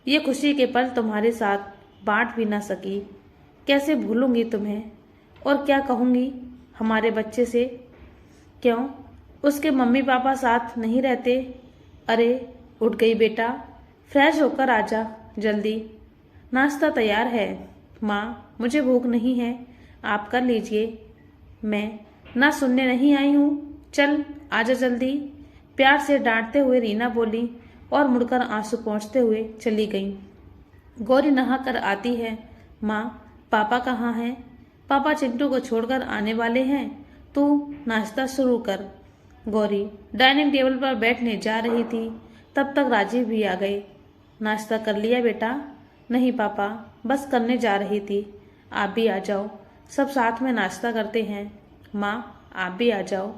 ये खुशी के पल तुम्हारे साथ बांट भी ना सकी। कैसे भूलूंगी तुम्हें, और क्या कहूँगी हमारे बच्चे से? क्यों उसके मम्मी पापा साथ नहीं रहते? अरे उठ गई बेटा, फ्रेश होकर आजा जल्दी, नाश्ता तैयार है। माँ मुझे भूख नहीं है, आप कर लीजिए। मैं ना सुनने नहीं आई हूँ, चल आजा जल्दी, प्यार से डांटते हुए रीना बोली और मुड़कर आंसू पोंछते हुए चली गई। गौरी नहा कर आती है। माँ पापा कहाँ हैं? पापा चिंटू को छोड़कर आने वाले हैं, तू नाश्ता शुरू कर। गौरी डाइनिंग टेबल पर बैठने जा रही थी, तब तक राजीव भी आ गए। नाश्ता कर लिया बेटा? नहीं पापा, बस करने जा रही थी। आप भी आ जाओ, सब साथ में नाश्ता करते हैं। माँ आप भी आ जाओ।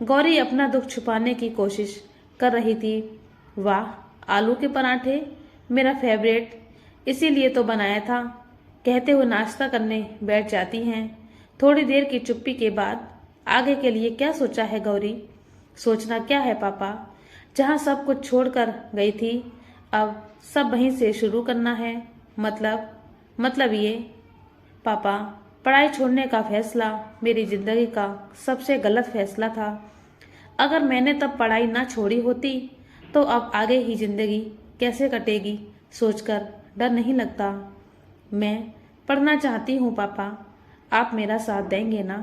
गौरी अपना दुख छुपाने की कोशिश कर रही थी। वाह, आलू के पराठे मेरा फेवरेट, इसीलिए तो बनाया था, कहते हुए नाश्ता करने बैठ जाती हैं। थोड़ी देर की चुप्पी के बाद आगे के लिए क्या सोचा है गौरी? सोचना क्या है पापा, जहाँ सब कुछ छोड़कर गई थी अब सब वहीं से शुरू करना है। मतलब ये पापा, पढ़ाई छोड़ने का फैसला मेरी जिंदगी का सबसे गलत फैसला था। अगर मैंने तब पढ़ाई ना छोड़ी होती तो अब आगे ही जिंदगी कैसे कटेगी सोचकर डर नहीं लगता। मैं पढ़ना चाहती हूँ पापा, आप मेरा साथ देंगे ना?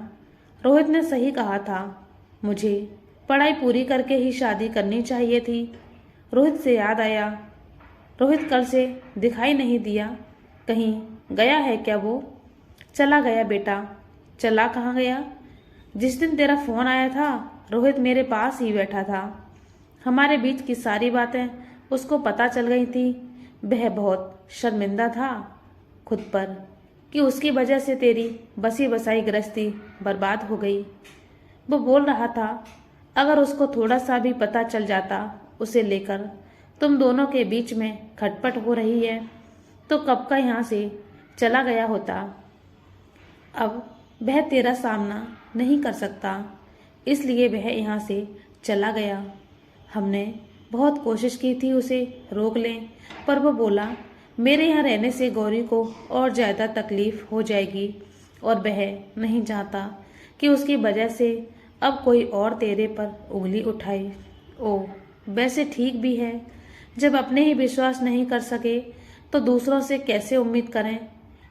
रोहित ने सही कहा था, मुझे पढ़ाई पूरी करके ही शादी करनी चाहिए थी। रोहित से याद आया, रोहित कल से दिखाई नहीं दिया, कहीं गया है क्या वो? चला गया बेटा। चला कहाँ गया? जिस दिन तेरा फोन आया था रोहित मेरे पास ही बैठा था। हमारे बीच की सारी बातें उसको पता चल गई थी। वह बहुत शर्मिंदा था खुद पर कि उसकी वजह से तेरी बसी बसाई गृहस्थी बर्बाद हो गई। वो बोल रहा था अगर उसको थोड़ा सा भी पता चल जाता उसे लेकर तुम दोनों के बीच में खटपट हो रही है तो कब का यहाँ से चला गया होता। अब वह तेरा सामना नहीं कर सकता, इसलिए वह यहाँ से चला गया। हमने बहुत कोशिश की थी उसे रोक लें, पर वो बोला मेरे यहाँ रहने से गौरी को और ज़्यादा तकलीफ हो जाएगी और वह नहीं चाहता कि उसकी वजह से अब कोई और तेरे पर उंगली उठाए। ओ, वैसे ठीक भी है, जब अपने ही विश्वास नहीं कर सके तो दूसरों से कैसे उम्मीद करें।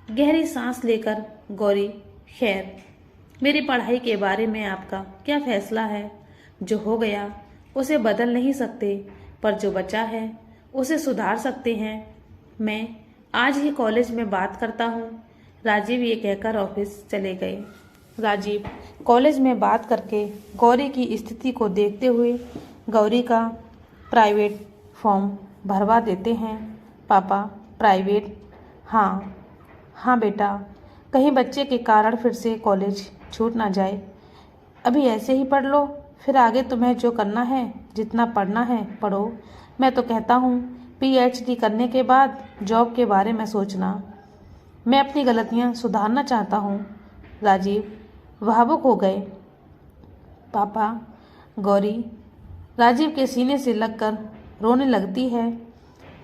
गहरी सांस लेकर गौरी, खैर मेरी पढ़ाई के बारे में आपका क्या फैसला है? जो हो गया उसे बदल नहीं सकते, पर जो बचा है उसे सुधार सकते हैं। मैं आज ही कॉलेज में बात करता हूँ। राजीव ये कहकर ऑफिस चले गए। राजीव कॉलेज में बात करके गौरी की स्थिति को देखते हुए गौरी का प्राइवेट फॉर्म भरवा देते हैं। पापा, प्राइवेट? हाँ बेटा, कहीं बच्चे के कारण फिर से कॉलेज छूट ना जाए। अभी ऐसे ही पढ़ लो, फिर आगे तुम्हें जो करना है, जितना पढ़ना है पढ़ो। मैं तो कहता हूँ PhD करने के बाद जॉब के बारे में सोचना। मैं अपनी गलतियाँ सुधारना चाहता हूँ। राजीव भावुक हो गए। पापा, गौरी राजीव के सीने से लगकर रोने लगती है।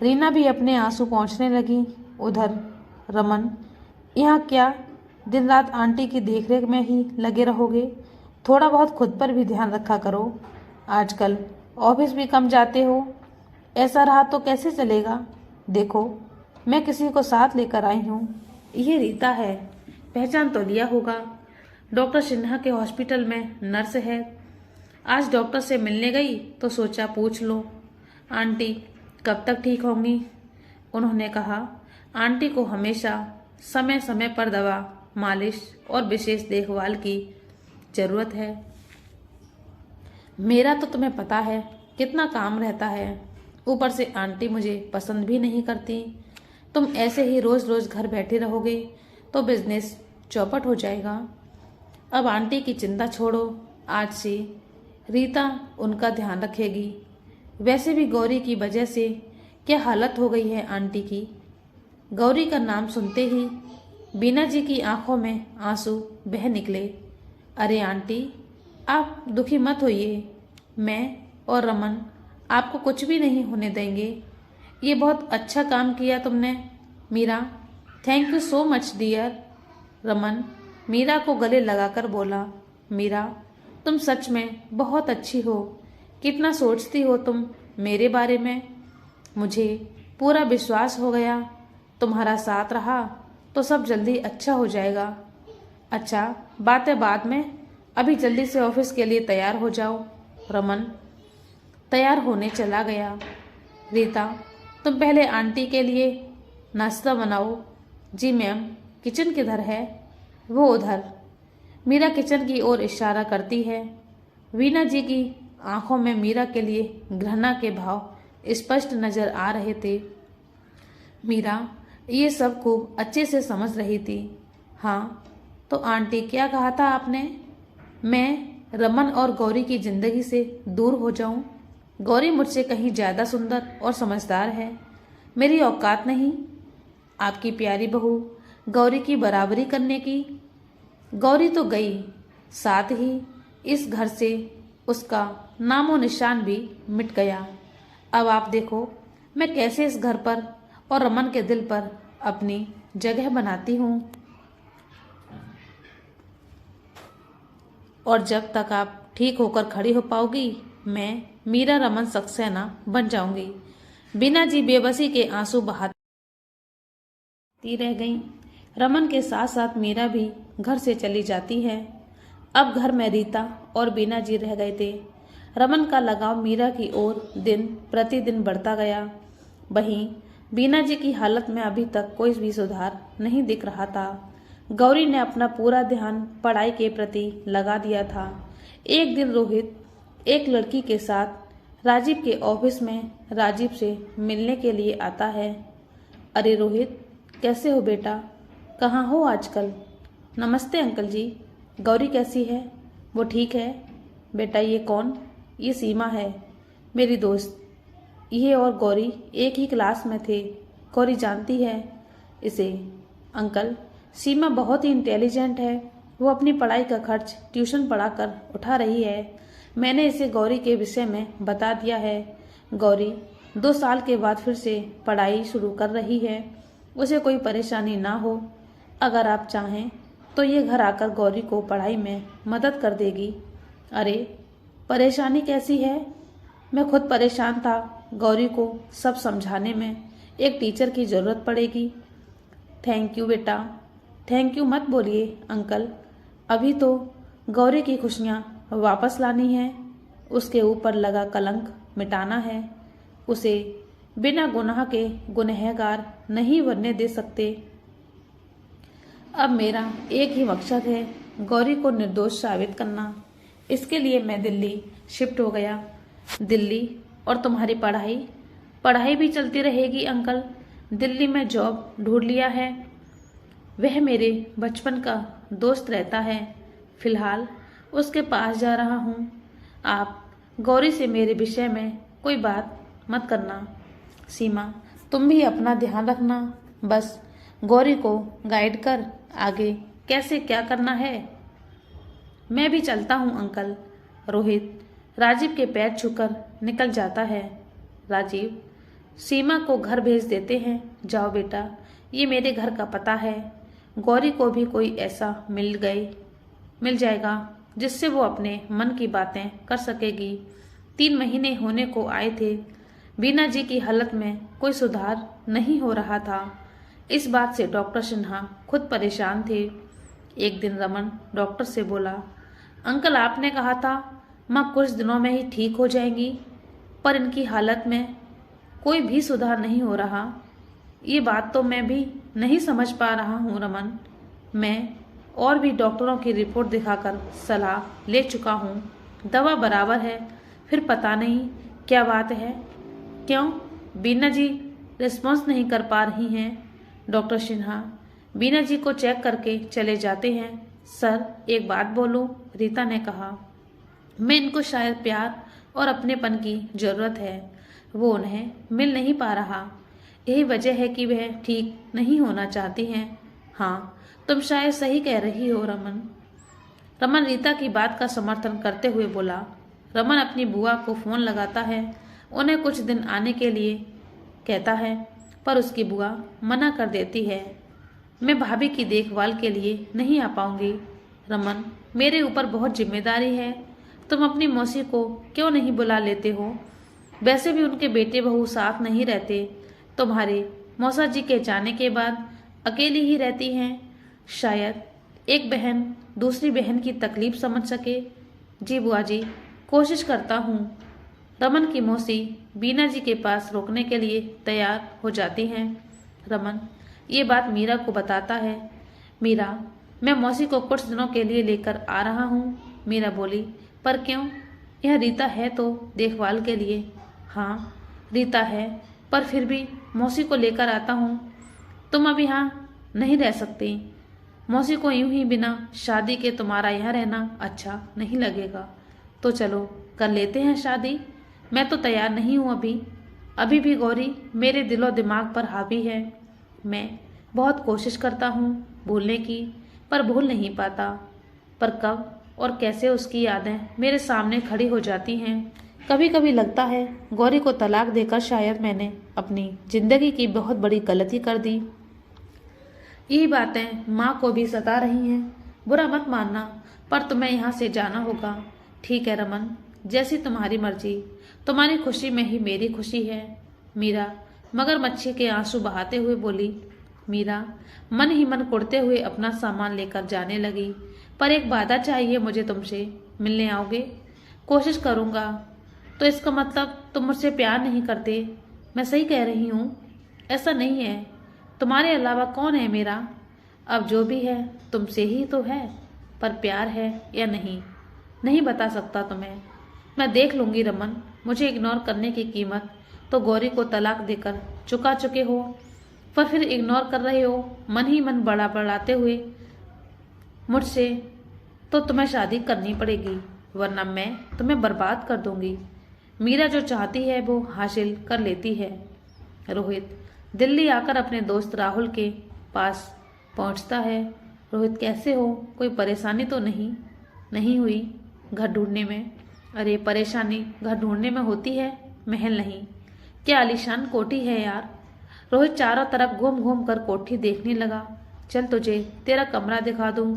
रीना भी अपने आंसू पोंछने लगी। उधर रमन, यहाँ क्या दिन रात आंटी की देखरेख में ही लगे रहोगे? थोड़ा बहुत खुद पर भी ध्यान रखा करो। आजकल ऑफिस भी कम जाते हो, ऐसा रहा तो कैसे चलेगा? देखो, मैं किसी को साथ लेकर आई हूँ। ये रीता है, पहचान तो लिया होगा। डॉक्टर सिन्हा के हॉस्पिटल में नर्स है। आज डॉक्टर से मिलने गई तो सोचा पूछ लो, आंटी कब तक ठीक होंगी? उन्होंने कहा आंटी को हमेशा समय समय पर दवा, मालिश और विशेष देखभाल की जरूरत है। मेरा तो तुम्हें पता है कितना काम रहता है, ऊपर से आंटी मुझे पसंद भी नहीं करती। तुम ऐसे ही रोज रोज घर बैठे रहोगे तो बिजनेस चौपट हो जाएगा। अब आंटी की चिंता छोड़ो, आज से रीता उनका ध्यान रखेगी। वैसे भी गौरी की वजह से क्या हालत हो गई है आंटी की। गौरी का नाम सुनते ही बीना जी की आंखों में आंसू बह निकले। अरे आंटी, आप दुखी मत होइए, मैं और रमन आपको कुछ भी नहीं होने देंगे। ये बहुत अच्छा काम किया तुमने Meera, thank you so much dear. Raman Meera को गले लगाकर बोला, मीरा तुम सच में बहुत अच्छी हो, कितना सोचती हो तुम मेरे बारे में। मुझे पूरा विश्वास हो गया, तुम्हारा साथ रहा तो सब जल्दी अच्छा हो जाएगा। अच्छा, बातें बाद में, अभी जल्दी से ऑफिस के लिए तैयार हो जाओ। रमन तैयार होने चला गया। रीता, तुम पहले आंटी के लिए नाश्ता बनाओ। जी मैम, किचन किधर है? वो उधर। मीरा किचन की ओर इशारा करती है। वीना जी की आंखों में मीरा के लिए घृणा के भाव स्पष्ट नजर आ रहे थे। मीरा ये सब खूब अच्छे से समझ रही थी। हाँ, तो आंटी क्या कहा था आपने? मैं रमन और गौरी की जिंदगी से दूर हो जाऊं? गौरी मुझसे कहीं ज्यादा सुंदर और समझदार है। मेरी औकात नहीं आपकी प्यारी बहू गौरी की बराबरी करने की। गौरी तो गई, साथ ही इस घर से उसका नामो निशान भी मिट गया। अब आप देखो मैं कैसे इस घर पर और रमन के दिल पर अपनी जगह बनाती हूँ। और जब तक आप ठीक होकर खड़ी हो पाओगी मैं मीरा रमन सक्सेना बन जाऊंगी। बीना जी बेबसी के आंसू बहाती रह गईं। रमन के साथ साथ मीरा भी घर से चली जाती है। अब घर में रीता और बीना जी रह गए थे। रमन का लगाव मीरा की ओर दिन प्रतिदिन बढ़ता गया। वहीं बीना जी की हालत में अभी तक कोई भी सुधार नहीं दिख रहा था। गौरी ने अपना पूरा ध्यान पढ़ाई के प्रति लगा दिया था। एक दिन रोहित एक लड़की के साथ राजीव के ऑफिस में राजीव से मिलने के लिए आता है। अरे रोहित, कैसे हो बेटा? कहाँ हो आजकल? नमस्ते अंकल जी। गौरी कैसी है? वो ठीक है बेटा। ये कौन? ये सीमा है, मेरी दोस्त। ये और गौरी एक ही क्लास में थे। गौरी जानती है इसे। अंकल, सीमा बहुत ही इंटेलिजेंट है। वो अपनी पढ़ाई का खर्च ट्यूशन पढ़ाकर उठा रही है। मैंने इसे गौरी के विषय में बता दिया है। गौरी 2 साल के बाद फिर से पढ़ाई शुरू कर रही है। उसे कोई परेशानी ना हो। अगर आप चाहें तो ये घर आकर गौरी को पढ़ाई में मदद कर देगी। अरे परेशानी कैसी है? मैं खुद परेशान था। गौरी को सब समझाने में एक टीचर की ज़रूरत पड़ेगी। थैंक यू बेटा। थैंक यू मत बोलिए अंकल। अभी तो गौरी की खुशियाँ वापस लानी है। उसके ऊपर लगा कलंक मिटाना है। उसे बिना गुनाह के गुनहगार नहीं बनने दे सकते। अब मेरा एक ही मकसद है, गौरी को निर्दोष साबित करना। इसके लिए मैं दिल्ली शिफ्ट हो गया। दिल्ली? और तुम्हारी पढ़ाई भी चलती रहेगी अंकल। दिल्ली में जॉब ढूंढ लिया है। वह मेरे बचपन का दोस्त रहता है। फिलहाल उसके पास जा रहा हूँ। आप गौरी से मेरे विषय में कोई बात मत करना। सीमा, तुम भी अपना ध्यान रखना। बस गौरी को गाइड कर आगे कैसे क्या करना है। मैं भी चलता हूँ अंकल। रोहित राजीव के पैर छूकर निकल जाता है। राजीव, सीमा को घर भेज देते हैं। जाओ बेटा, ये मेरे घर का पता है। गौरी को भी कोई ऐसा मिल जाएगा जिससे वो अपने मन की बातें कर सकेगी। 3 महीने होने को आए थे। बीना जी की हालत में कोई सुधार नहीं हो रहा था। इस बात से डॉक्टर सिन्हा खुद परेशान थे। एक दिन रमन डॉक्टर से बोला, अंकल आपने कहा था माँ कुछ दिनों में ही ठीक हो जाएंगी, पर इनकी हालत में कोई भी सुधार नहीं हो रहा। ये बात तो मैं भी नहीं समझ पा रहा हूँ रमन। मैं और भी डॉक्टरों की रिपोर्ट दिखाकर सलाह ले चुका हूँ। दवा बराबर है, फिर पता नहीं क्या बात है। क्यों बीना जी रिस्पॉन्स नहीं कर पा रही हैं? डॉक्टर सिन्हा बीना जी को चेक करके चले जाते हैं। सर एक बात बोलूं? रीता ने कहा। मैं इनको शायद प्यार और अपनेपन की जरूरत है। वो उन्हें मिल नहीं पा रहा। यही वजह है कि वह ठीक नहीं होना चाहती हैं। हाँ, तुम शायद सही कह रही हो रमन। रमन रीता की बात का समर्थन करते हुए बोला। रमन अपनी बुआ को फोन लगाता है। उन्हें कुछ दिन आने के लिए कहता है, पर उसकी बुआ मना कर देती है। मैं भाभी की देखभाल के लिए नहीं आ पाऊंगी। रमन, मेरे ऊपर बहुत जिम्मेदारी है। तुम अपनी मौसी को क्यों नहीं बुला लेते हो? वैसे भी उनके बेटे बहू साथ नहीं रहते। तुम्हारे मौसा जी के जाने के बाद अकेली ही रहती हैं। शायद एक बहन दूसरी बहन की तकलीफ समझ सके। जी बुआ जी, कोशिश करता हूँ। रमन की मौसी बीना जी के पास रोकने के लिए तैयार हो जाती हैं। रमन ये बात मीरा को बताता है। मीरा, मैं मौसी को कुछ दिनों के लिए लेकर आ रहा हूँ। मीरा बोली, पर क्यों? यह रीता है तो देखभाल के लिए। हाँ रीता है, पर फिर भी मौसी को लेकर आता हूँ। तुम अब यहाँ नहीं रह सकती। मौसी को यूं ही बिना शादी के तुम्हारा यहाँ रहना अच्छा नहीं लगेगा। तो चलो कर लेते हैं शादी। मैं तो तैयार नहीं हूँ अभी भी गौरी मेरे दिलो दिमाग पर हावी है। मैं बहुत कोशिश करता हूँ भूलने की, पर भूल नहीं पाता। पर कब और कैसे उसकी यादें मेरे सामने खड़ी हो जाती हैं। कभी कभी लगता है गौरी को तलाक देकर शायद मैंने अपनी जिंदगी की बहुत बड़ी गलती कर दी। यही बातें माँ को भी सता रही हैं। बुरा मत मानना, पर तुम्हें यहाँ से जाना होगा। ठीक है रमन, जैसी तुम्हारी मर्जी। तुम्हारी खुशी में ही मेरी खुशी है। मीरा मगरमच्छी के आंसू बहाते हुए बोली। मीरा मन ही मन कुड़ते हुए अपना सामान लेकर जाने लगी। पर एक वादा चाहिए मुझे तुमसे, मिलने आओगे? कोशिश करूँगा। तो इसका मतलब तुम मुझसे प्यार नहीं करते? मैं सही कह रही हूँ? ऐसा नहीं है, तुम्हारे अलावा कौन है मेरा? अब जो भी है तुमसे ही तो है, पर प्यार है या नहीं बता सकता तुम्हें। मैं देख लूँगी रमन। मुझे इग्नोर करने की कीमत तो गौरी को तलाक देकर चुका चुके हो, पर फिर इग्नोर कर रहे हो मन ही मन बढ़ाते हुए मुझसे। तो तुम्हें शादी करनी पड़ेगी, वरना मैं तुम्हें बर्बाद कर दूंगी। मीरा जो चाहती है वो हासिल कर लेती है। रोहित दिल्ली आकर अपने दोस्त राहुल के पास पहुंचता है। रोहित कैसे हो? कोई परेशानी तो नहीं हुई घर ढूंढने में? अरे परेशानी घर ढूंढने में होती है, महल नहीं। क्या आलीशान कोठी है यार। रोहित चारों तरफ घूम घूम कर कोठी देखने लगा। चल तुझे तेरा कमरा दिखा दूं।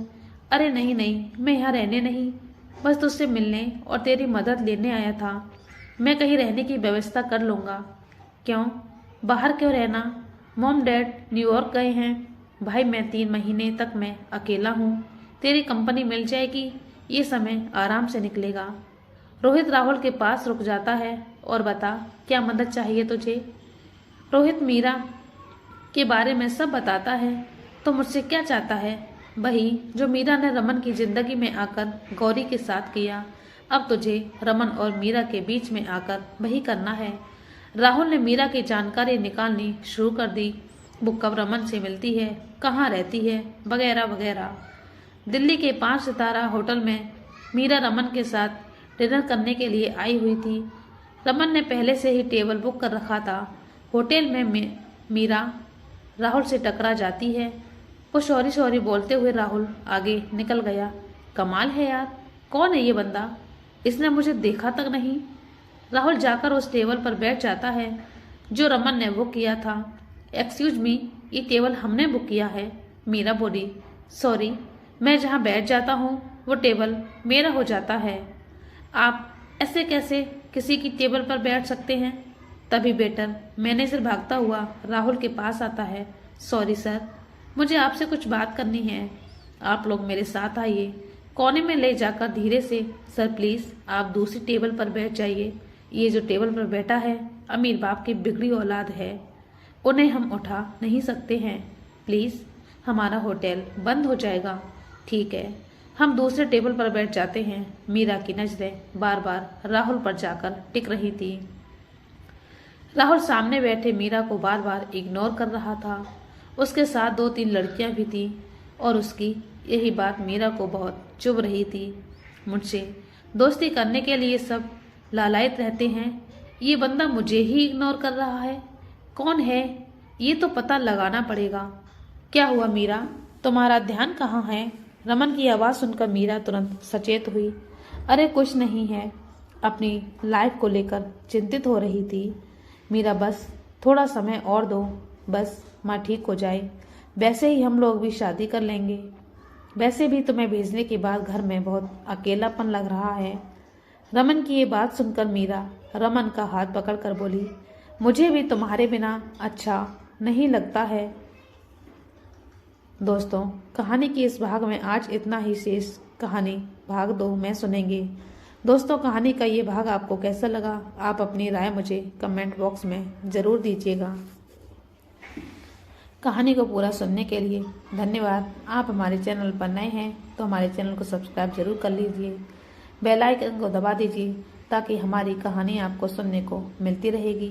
अरे नहीं, मैं यहाँ रहने नहीं, बस तुझसे मिलने और तेरी मदद लेने आया था। मैं कहीं रहने की व्यवस्था कर लूँगा। क्यों? बाहर क्यों रहना? मॉम डैड न्यूयॉर्क गए हैं। भाई मैं 3 महीने तक मैं अकेला हूँ। तेरी कंपनी मिल जाएगी, ये समय आराम से निकलेगा। रोहित राहुल के पास रुक जाता है। और बता क्या मदद चाहिए तुझे? रोहित मीरा के बारे में सब बताता है। तो मुझसे क्या चाहता है? वही जो मीरा ने रमन की जिंदगी में आकर गौरी के साथ किया। अब तुझे रमन और मीरा के बीच में आकर वही करना है। राहुल ने मीरा की जानकारी निकालनी शुरू कर दी। वो कब रमन से मिलती है, कहाँ रहती है, वगैरह वगैरह। दिल्ली के 5 सितारा होटल में मीरा रमन के साथ डिनर करने के लिए आई हुई थी। रमन ने पहले से ही टेबल बुक कर रखा था। होटल में मीरा राहुल से टकरा जाती है। वो सॉरी बोलते हुए राहुल आगे निकल गया। कमाल है यार, कौन है ये बंदा? इसने मुझे देखा तक नहीं। राहुल जाकर उस टेबल पर बैठ जाता है जो रमन ने बुक किया था। एक्सक्यूज मी, ये टेबल हमने बुक किया है। मीरा बोली। सॉरी, मैं जहाँ बैठ जाता हूँ वो टेबल मेरा हो जाता है। आप ऐसे कैसे किसी की टेबल पर बैठ सकते हैं? तभी वेटर मैनेजर भागता हुआ राहुल के पास आता है। सॉरी सर, मुझे आपसे कुछ बात करनी है। आप लोग मेरे साथ आइए। कोने में ले जाकर धीरे से, सर प्लीज़ आप दूसरी टेबल पर बैठ जाइए। ये जो टेबल पर बैठा है अमीर बाप की बिगड़ी औलाद है, उन्हें हम उठा नहीं सकते हैं। प्लीज़, हमारा होटल बंद हो जाएगा। ठीक है, हम दूसरे टेबल पर बैठ जाते हैं। मीरा की नजरें बार बार राहुल पर जाकर टिक रही थी। राहुल सामने बैठे मीरा को बार बार इग्नोर कर रहा था। उसके साथ 2-3 लड़कियां भी थीं और उसकी यही बात मीरा को बहुत चुभ रही थी। मुझसे दोस्ती करने के लिए सब लालायित रहते हैं, ये बंदा मुझे ही इग्नोर कर रहा है। कौन है ये तो पता लगाना पड़ेगा। क्या हुआ मीरा, तुम्हारा ध्यान कहाँ है? रमन की आवाज़ सुनकर मीरा तुरंत सचेत हुई। अरे कुछ नहीं है, अपनी लाइफ को लेकर चिंतित हो रही थी। मीरा बस थोड़ा समय और दो, बस माँ ठीक हो जाए, वैसे ही हम लोग भी शादी कर लेंगे। वैसे भी तुम्हें भेजने के बाद घर में बहुत अकेलापन लग रहा है। रमन की ये बात सुनकर मीरा रमन का हाथ पकड़कर बोली, मुझे भी तुम्हारे बिना अच्छा नहीं लगता है। दोस्तों, कहानी की इस भाग में आज इतना ही। शेष कहानी भाग 2 में सुनेंगे। दोस्तों, कहानी का ये भाग आपको कैसा लगा? आप अपनी राय मुझे कमेंट बॉक्स में ज़रूर दीजिएगा। कहानी को पूरा सुनने के लिए धन्यवाद। आप हमारे चैनल पर नए हैं तो हमारे चैनल को सब्सक्राइब जरूर कर लीजिए। बेल आइकन को दबा दीजिए ताकि हमारी कहानी आपको सुनने को मिलती रहेगी।